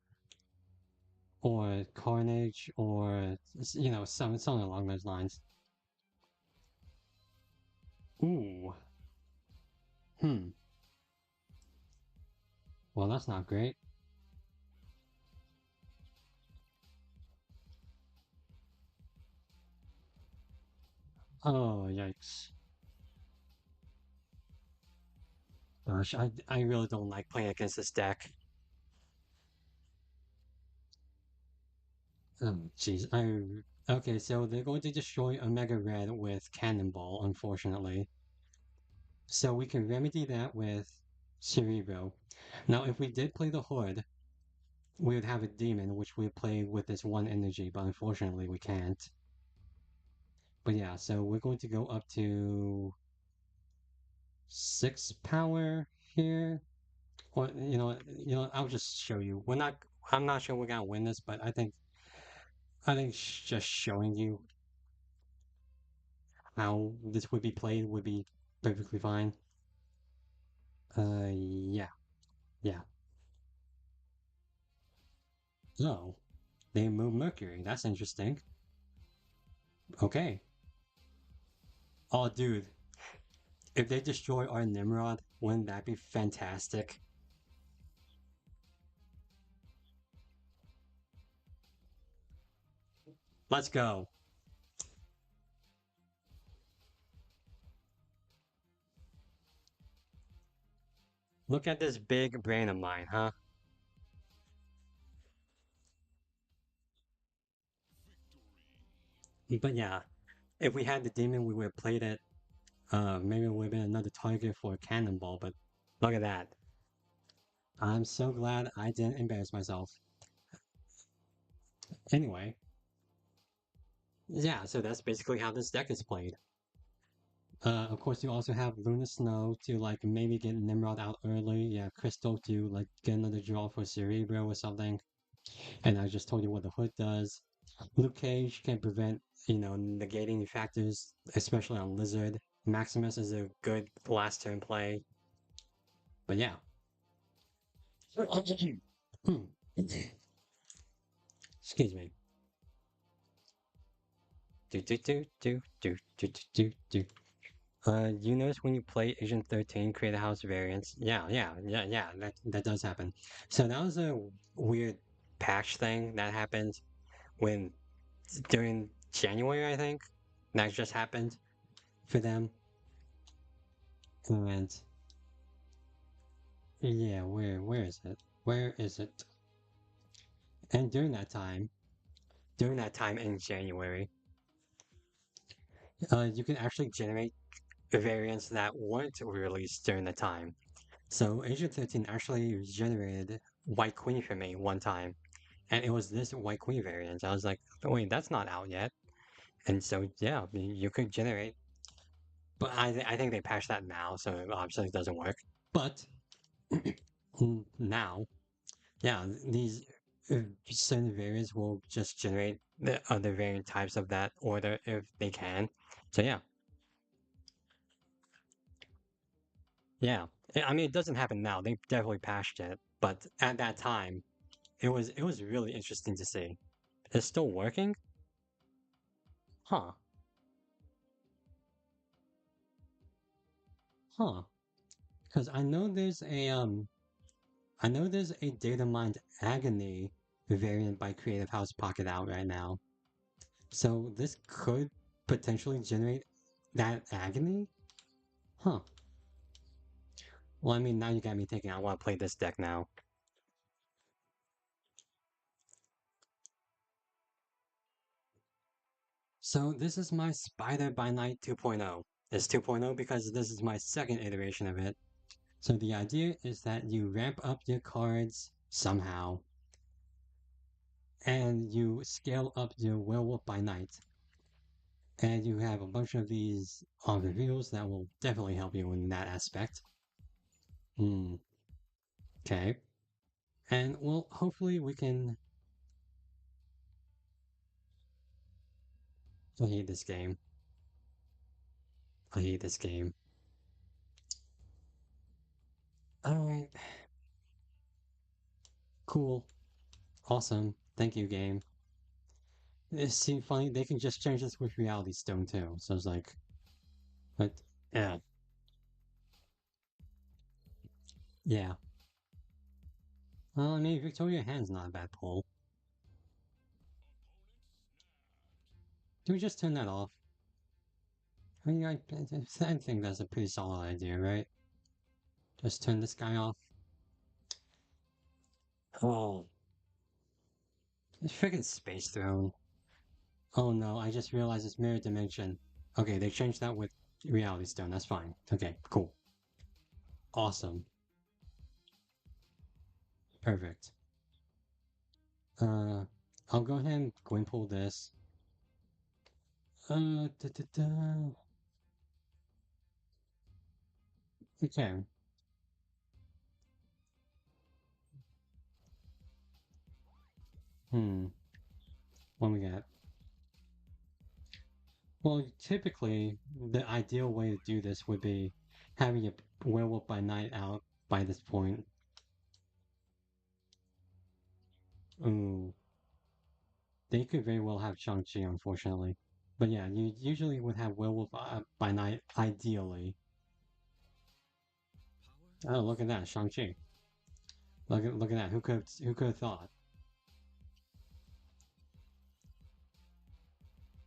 or Carnage, or you know, something along those lines. Ooh, hmm. Well, that's not great. Oh, yikes. Gosh, I really don't like playing against this deck. Oh, jeez. Okay, so they're going to destroy Omega Red with Cannonball, unfortunately. So we can remedy that with Cerebro. Now, if we did play the Hood, we would have a demon, which we would play with this one energy, but unfortunately we can't. But yeah, so we're going to go up to 6 power here. Or I'll just show you. I'm not sure we're gonna win this, but I think just showing you how this would be played would be perfectly fine. Yeah, yeah. Oh, they move Mercury. That's interesting. Okay. Oh, dude, if they destroy our Nimrod, wouldn't that be fantastic? Let's go. Look at this big brain of mine, huh? But yeah, if we had the demon, we would have played it. Maybe it would have been another target for a cannonball, but look at that. I'm so glad I didn't embarrass myself. Anyway, yeah, so that's basically how this deck is played. Of course, you also have Luna Snow to like maybe get Nimrod out early. Yeah, Crystal to like get another draw for Cerebro or something. And I just told you what the Hood does. Luke Cage can prevent, negating factors, especially on Lizard. Maximus is a good last turn play. But yeah. Excuse me. Do do do do do do do do do. You notice when you play Agent 13, create a house variants. Yeah. That does happen. So that was a weird patch thing that happened when during January, I think. That just happened for them. And yeah, where is it? Where is it? And during that time in January, you can actually generate variants that weren't released during the time. So Agent 13 actually generated White Queen for me one time, and it was this White Queen variant. I was like, oh, wait, that's not out yet. And so yeah, you could generate. But I think they patched that now, so it obviously doesn't work. But now, yeah, these certain variants will just generate the other variant types of that order if they can. So yeah, yeah. I mean, it doesn't happen now. They definitely patched it, but at that time, it was really interesting to see. It's still working, huh? Huh? Because I know there's a data mined agony variant by Creative House Pocket out right now. So this could potentially generate that agony? Huh. Well, I mean, now you got me thinking I want to play this deck now. So this is my Spider by Night 2.0. It's 2.0 because this is my second iteration of it. So the idea is that you ramp up your cards somehow, and you scale up your Werewolf by Night. And you have a bunch of these reveals that will definitely help you in that aspect. Hmm, okay. And well, hopefully we can. I hate this game. I hate this game. Alright, cool. Awesome. Thank you, game. It seemed funny. They can just change this with Reality Stone too. So it's like, but yeah, yeah. Well, I mean, Victoria Hand's not a bad pull. Do we just turn that off? I mean, I think that's a pretty solid idea, right? Just turn this guy off. Oh, this freaking Space Throne. Oh no, I just realized it's Mirror Dimension. Okay, they changed that with Reality Stone. That's fine. Okay, cool. Awesome. Perfect. Uh, I'll go ahead and go and pull this. Da, da, da. Okay. Hmm. What we got? Well, typically, the ideal way to do this would be having a werewolf by night out by this point. Ooh, they could very well have Shang-Chi, unfortunately. But yeah, you usually would have werewolf by night, ideally. Oh, look at that, Shang-Chi. Look at that. Who could have thought?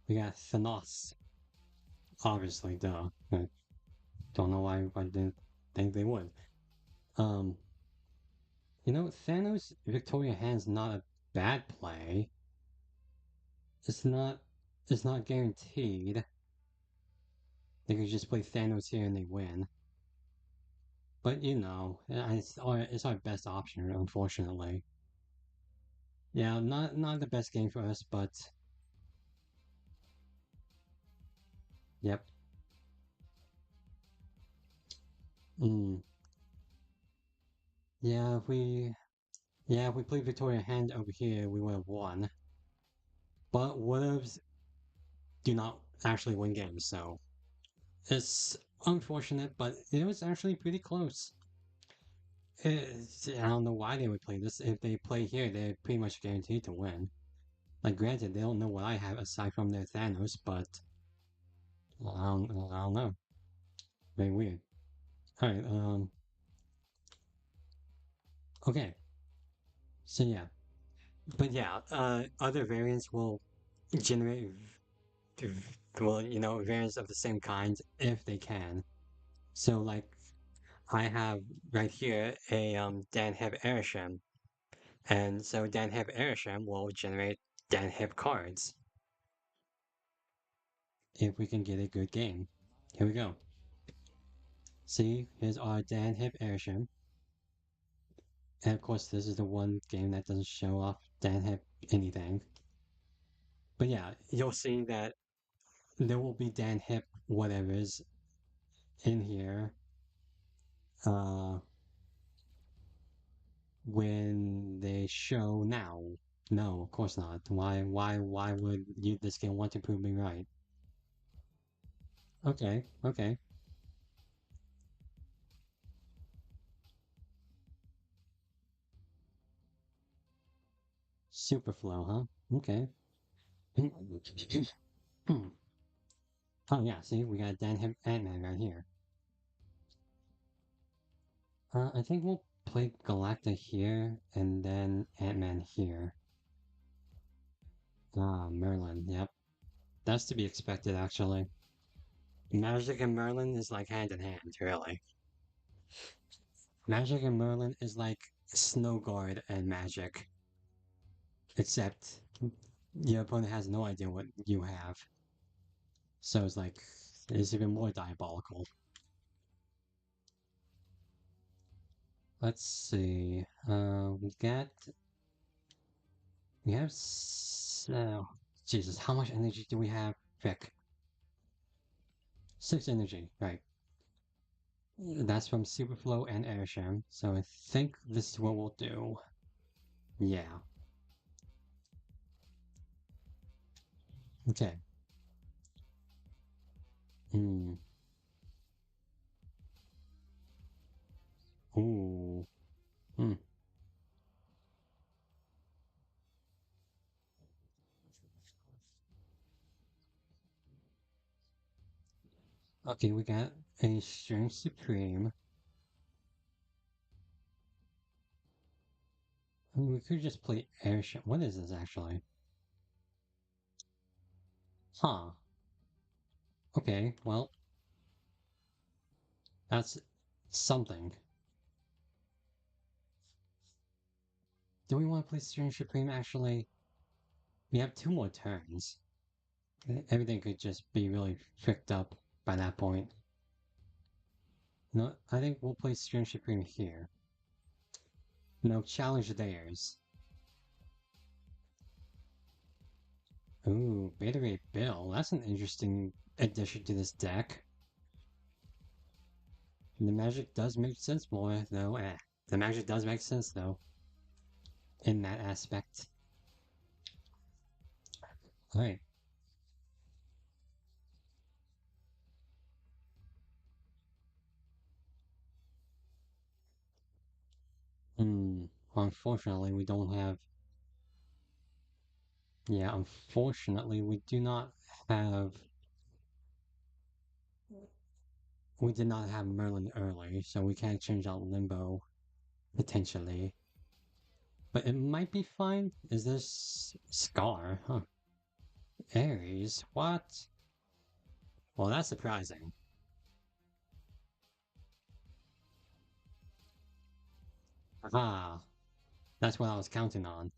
We got Thanos. Obviously, duh. I don't know why I didn't think they would. Um, Thanos Victoria Hand's not a bad play. It's not it's not guaranteed. They could just play Thanos here and they win. But it's our best option, unfortunately. Yeah, not the best game for us, but yep. Mm. Yeah, if we played Victoria Hand over here, we would have won. But whatevs do not actually win games, so it's unfortunate, but it was actually pretty close. I don't know why they would play this. If they play here, they're pretty much guaranteed to win. Like, granted, they don't know what I have aside from their Thanos, but I don't know. Very weird. All right. Okay. So yeah, but yeah, other variants will generate, variants of the same kind if they can. So like, I have right here a Dan Hib Airsham, and so Dan Hib Airsham will generate Dan Hib cards if we can get a good game. Here we go. See, here's our Dan Hib Airsham. And of course, this is the one game that doesn't show off Dan Hib anything. But yeah, you'll see that there will be Dan Hip whatevers in here uh when they show now. No, of course not. Why would you this game want to prove me right? Okay, okay. Superflow, huh? Okay. Oh yeah, see, we got Dan him Ant-Man right here. I think we'll play Galacta here and then Ant-Man here. Ah, Merlin, yep. That's to be expected, actually. Magic and Merlin is like hand in hand, really. Magic and Merlin is like Snow Guard and Magic, except your opponent has no idea what you have. So it's like, it's even more diabolical. Let's see. We have, Jesus, how much energy do we have? Vic. 6 energy, right. That's from Superflow and Airsham, so I think this is what we'll do. Yeah. Okay. Hmm. Ooh. Hmm. Okay, we got a Strength Supreme. I mean, we could just play Airship. What is this actually? Huh. Okay, well, that's something. Do we want to play Strength Supreme actually? We have 2 more turns. Everything could just be really tricked up by that point. No, I think we'll play Strength Supreme here. No, challenge theirs. Ooh, Beta Ray Bill. That's an interesting addition to this deck. And the magic does make sense more, though. The magic does make sense, though, in that aspect. Alright. Hmm. Unfortunately, we don't have. Yeah, unfortunately, we do not have. We did not have Merlin early, so we can't change out Limbo, potentially. But it might be fine. Is this Scar? Huh. Ares? What? Well, that's surprising. Ah, that's what I was counting on.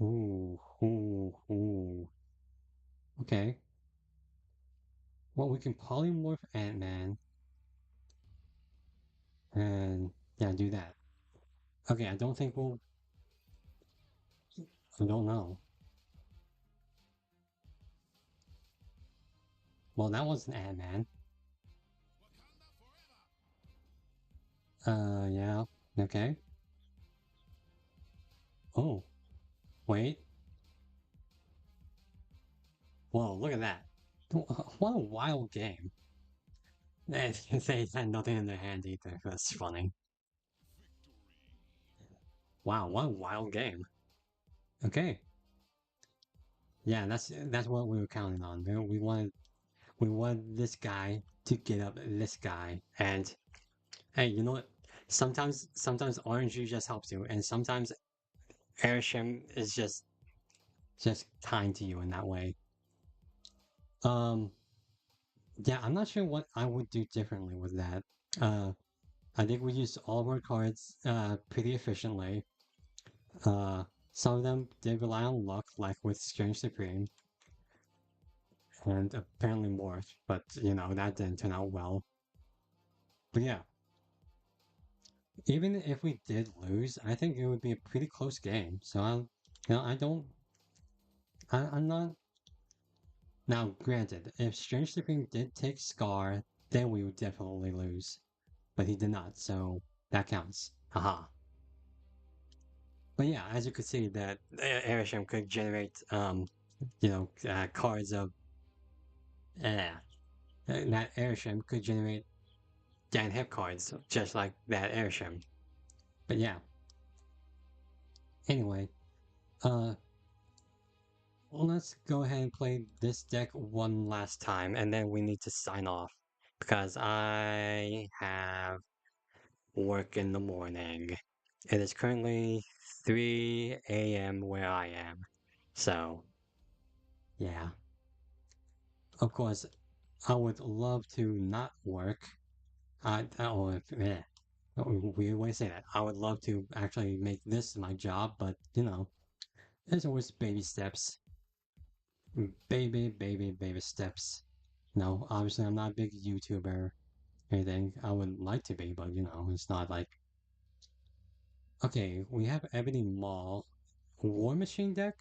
Ooh, ooh, ooh. Okay. Well, we can polymorph Ant-Man and yeah, do that. Okay, I don't think we'll. I don't know. Well, that was an Ant-Man. Yeah. Okay. Oh, wait. Whoa, look at that. What a wild game. They had nothing in their hand either. That's funny. Wow, what a wild game. Okay. Yeah, that's what we were counting on. We wanted this guy to get up this guy. And hey, you know what? Sometimes RNG just helps you, and sometimes Airsham is just kind to you in that way. Um, yeah, I'm not sure what I would do differently with that. Uh, I think we used all of our cards pretty efficiently. Uh, some of them did rely on luck, like with Strange Supreme, and apparently Morph, but that didn't turn out well. But yeah, even if we did lose, I think it would be a pretty close game. So I don't. I'm not. Now, granted, if Strange Supreme did take Scar, then we would definitely lose. But he did not, so that counts. Haha. But yeah, as you could see, that Airsham could generate, cards of, uh, that Airsham could generate Dan Hip cards, just like that Airsham. But yeah, anyway, uh, let's go ahead and play this deck one last time, and then we need to sign off because I have work in the morning. It is currently 3 a.m. where I am. So, yeah. Of course, I would love to not work. Weird way to say that. I would love to actually make this my job, but there's always baby steps. Baby steps. No, obviously I'm not a big YouTuber or anything. I would like to be, but it's not like. Okay, we have Ebony Maw. War Machine deck?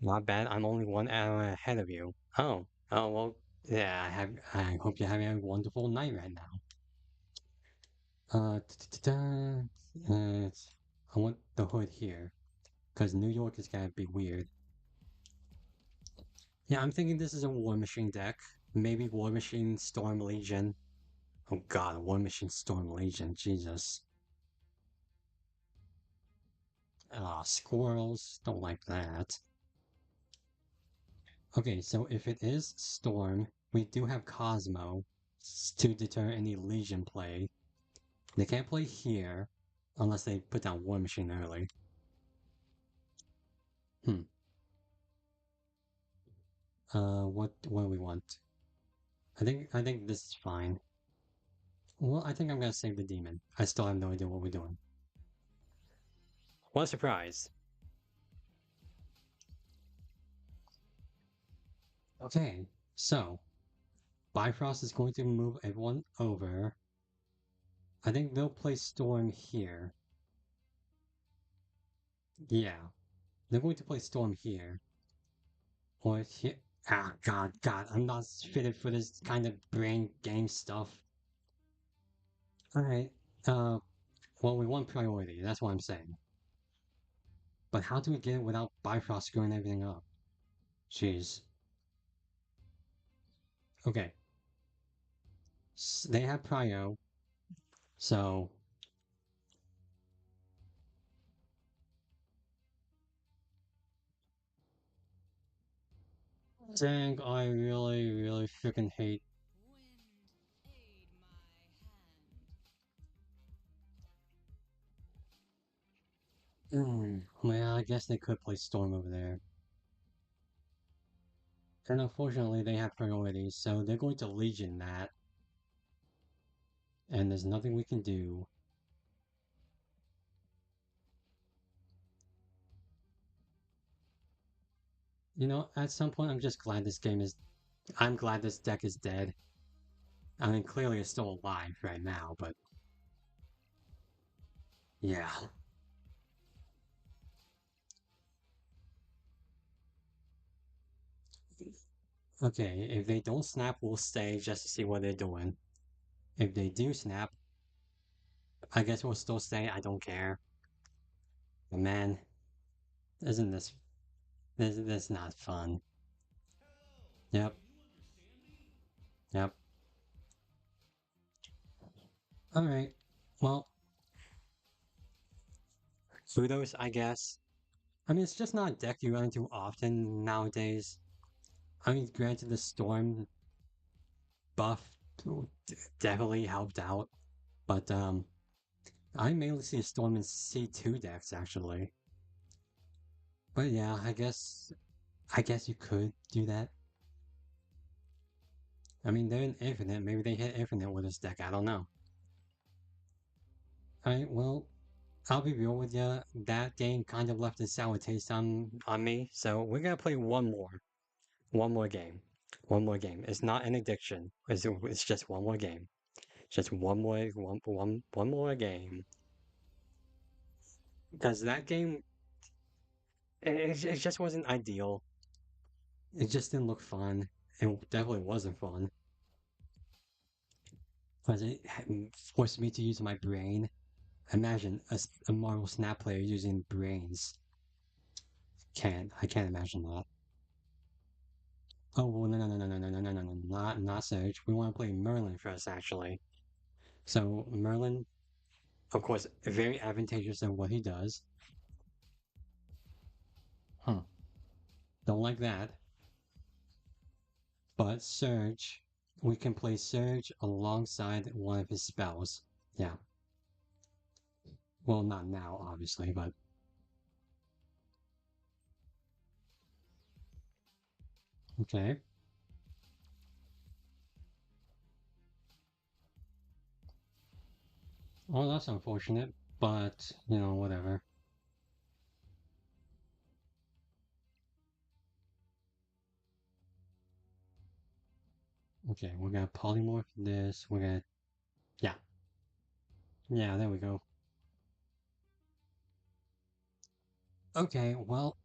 Not bad. I'm only 1 hour ahead of you. Oh well. Yeah, I hope you're having a wonderful night right now. Uh, uh, I want the hood here because New York is gonna be weird. Yeah, I'm thinking this is a War Machine deck. Maybe War Machine Storm Legion. Oh God, War Machine Storm Legion. Jesus. Ah, squirrels. Don't like that. Okay, so if it is Storm, we do have Cosmo to deter any Legion play. They can't play here unless they put down War Machine early. Hmm. What do we want? I think this is fine. Well, I think I'm gonna save the demon. I still have no idea what we're doing. What a surprise! Okay, so Bifrost is going to move everyone over. I think they'll play Storm here. Yeah, they're going to play Storm here. Or here. Ah, God, I'm not fitted for this kind of brain game stuff. Alright, uh, well, we want priority, that's what I'm saying. But how do we get it without Bifrost screwing everything up? Jeez. Okay, they have Prio, so dang, I really freaking hate. Well, I guess they could play Storm over there. And unfortunately, they have priorities, so they're going to Legion that, and there's nothing we can do. At some point, I'm just glad this game is. I'm glad this deck is dead. I mean, clearly it's still alive right now, but yeah. Okay, if they don't snap, we'll stay just to see what they're doing. If they do snap, I guess we'll still stay. I don't care. But man, isn't this not fun? Yep, yep. All right. Well, kudos, I guess. I mean, it's just not a deck you run into often nowadays. I mean, granted, the storm buff definitely helped out, but I mainly see a storm in C2 decks actually. But yeah, I guess you could do that. I mean, they're in Infinite. Maybe they hit Infinite with this deck. I don't know. Alright, well, I'll be real with you. That game kind of left a sour taste on me. So we're gonna play one more game, one more game. It's not an addiction. It's just one more game. Just one more game. Because that game, It just wasn't ideal. It just didn't look fun. It definitely wasn't fun. Because it forced me to use my brain. Imagine a Marvel Snap player using brains. I can't imagine that. Oh well, no, no, no, no, no, no, no, no, no, no, not Surge. We want to play Merlin first, actually. So Merlin, of course, very advantageous in what he does. Huh. Don't like that. But Surge, we can play Surge alongside one of his spells. Yeah. Well, not now, obviously, but okay. Well, that's unfortunate, but you know, whatever. Okay, we're gonna polymorph this. We're gonna, yeah, yeah, there we go. Okay, well,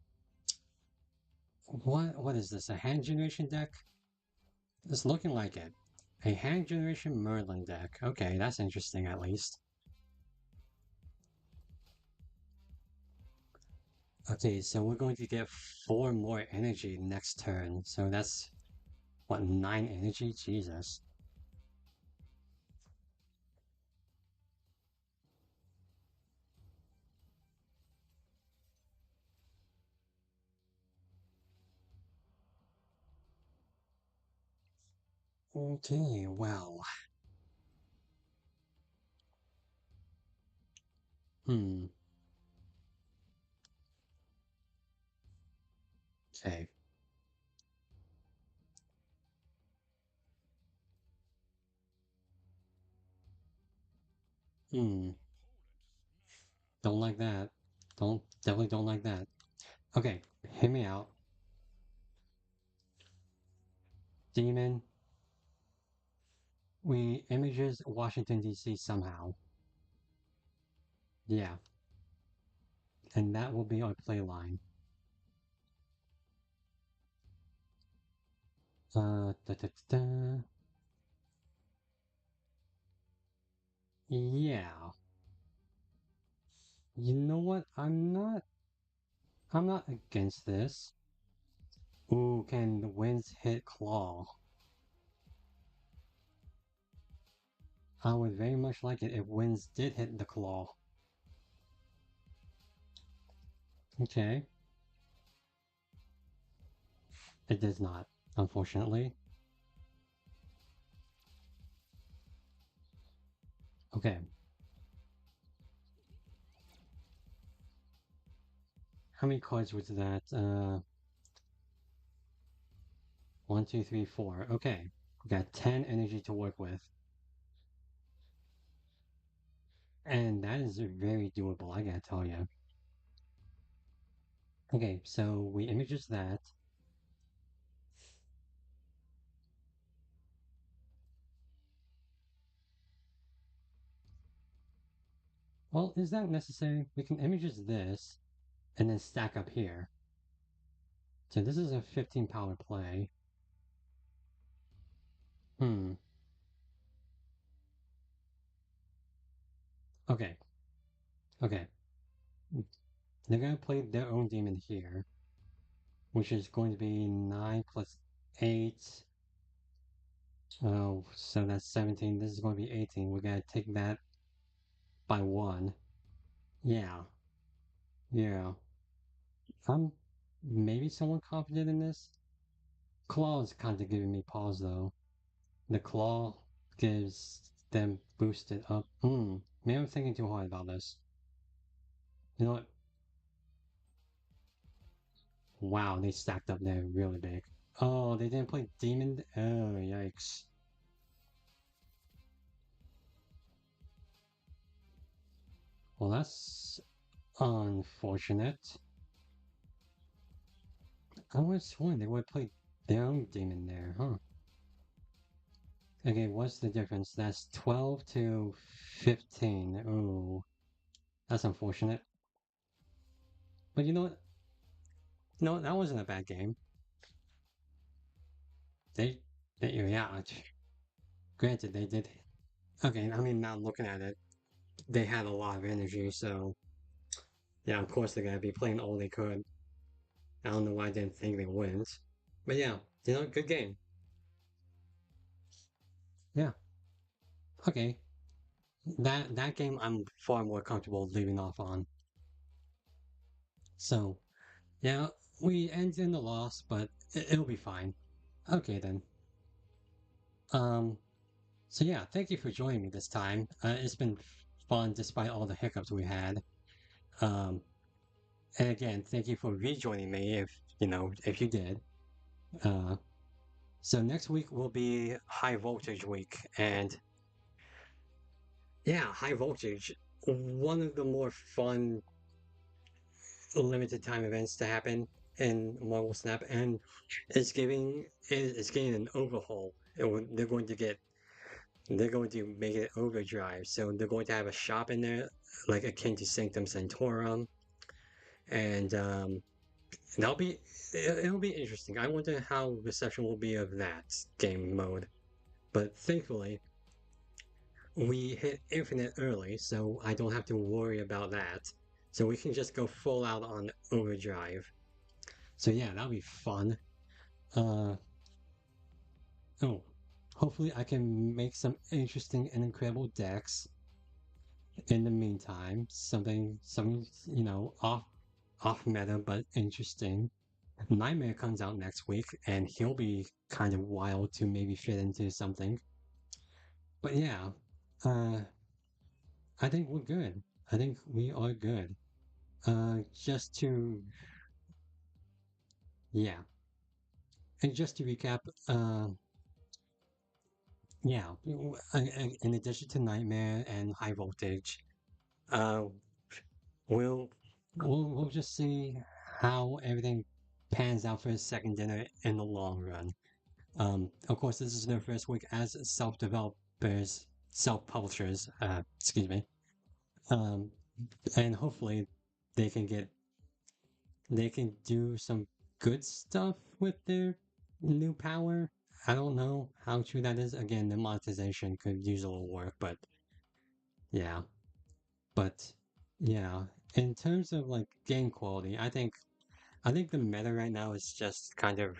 what is this? A hand generation deck? It's looking like it. A hand generation Merlin deck. Okay, that's interesting at least. Okay, so we're going to get 4 more energy next turn. So that's what, 9 energy? Jesus. Okay, well. Hmm. Okay. Hmm. Don't like that. Definitely don't like that. Okay, hear me out. Demon, we images Washington D.C. somehow. Yeah, and that will be our play line. Da, da, da, da. Yeah. You know what? I'm not against this. Ooh, can the winds hit claw? I would very much like it if winds did hit the claw. Okay. It does not, unfortunately. Okay. How many cards was that? One, two, three, four. Okay. We got 10 energy to work with. And that is very doable, I gotta tell you. Okay, so we images that. Well, is that necessary? We can images this and then stack up here. So this is a 15 power play. Hmm. Okay. Okay. They're gonna play their own demon here, which is going to be 9 plus 8. Oh, so that's 17. This is going to be 18. We're gonna take that by 1. Yeah. Yeah. I'm maybe somewhat confident in this. Claw is kind of giving me pause though. The claw gives them boosted up. Maybe I'm thinking too hard about this. You know what? Wow, they stacked up there really big. Oh, they didn't play Demon? Oh, yikes. Well, that's unfortunate. I would have sworn they would play their own demon there, huh? Okay, what's the difference? That's 12 to 15. Oh, that's unfortunate. But you know what? No, that wasn't a bad game. They, yeah. Granted, they did. Okay, I mean, now looking at it, they had a lot of energy, so yeah, of course they're gonna be playing all they could. I don't know why I didn't think they wouldn't, but yeah, good game. Yeah, okay. That game I'm far more comfortable leaving off on. So yeah, we end in the loss, but it'll be fine. Okay then. Um. So yeah, thank you for joining me this time. It's been fun despite all the hiccups we had. Um. And again, thank you for rejoining me if you did. Uh. So next week will be high voltage week, and yeah, high voltage. One of the more fun limited time events to happen in Marvel Snap, and it's getting an overhaul. They're going to make it overdrive, so they're going to have a shop in there, like akin to Sanctum Sanctorum, and that'll be it'll be interesting. I wonder how reception will be of that game mode, but thankfully we hit infinite early, so I don't have to worry about that. So we can just go full out on overdrive. So yeah, that'll be fun. Uh oh, hopefully I can make some interesting and incredible decks in the meantime. Something off meta but interesting. Nightmare comes out next week, and he'll be kind of wild to maybe fit into something. But yeah, uh, I think we're good. I think we are good. Just to Yeah, and just to recap, yeah, in addition to Nightmare and High Voltage, uh, we'll we'll just see how everything pans out for his second dinner in the long run. Of course, this is their first week as self-developers, self-publishers. Excuse me. Um, and hopefully they can get they can do some good stuff with their new power. I don't know how true that is. Again, the monetization could use a little work, but yeah. But yeah, in terms of like game quality, I think the meta right now is just kind of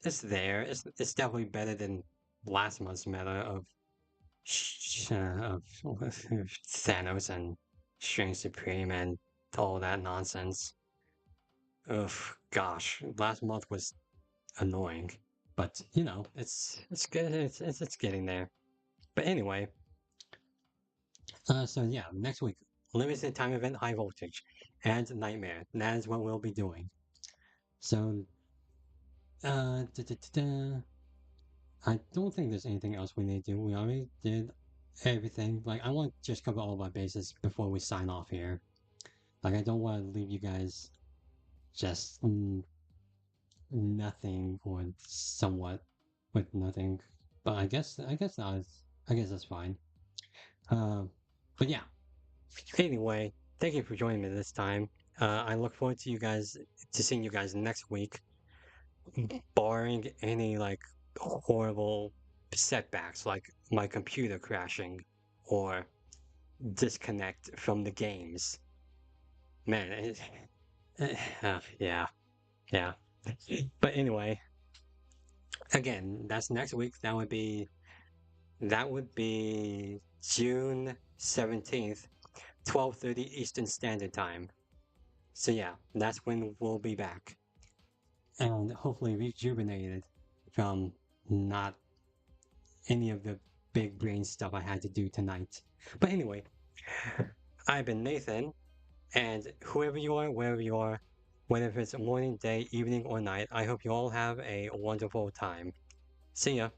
it's there. It's definitely better than last month's meta of Thanos and String Supreme and all that nonsense. Ugh, gosh, last month was annoying, but it's good. It's getting there. But anyway, so yeah, next week, limited time event, high voltage, and nightmare. That is what we'll be doing. So, da, da, da, da. I don't think there's anything else we need to do. We already did everything. Like, I want to just cover all of our bases before we sign off here. Like, I don't want to leave you guys just nothing or somewhat with nothing. But I guess not. I guess that's fine. Um, but yeah. Anyway, thank you for joining me this time. I look forward to seeing you guys next week, barring any like horrible setbacks, like my computer crashing or disconnect from the games. Man, yeah, yeah. But anyway, again, that's next week. That would be June 17th, 12:30 Eastern Standard Time. So yeah, that's when we'll be back. And hopefully rejuvenated from not any of the big brain stuff I had to do tonight. But anyway, I've been Nathan, and whoever you are, wherever you are, whether it's morning, day, evening, or night, I hope you all have a wonderful time. See ya.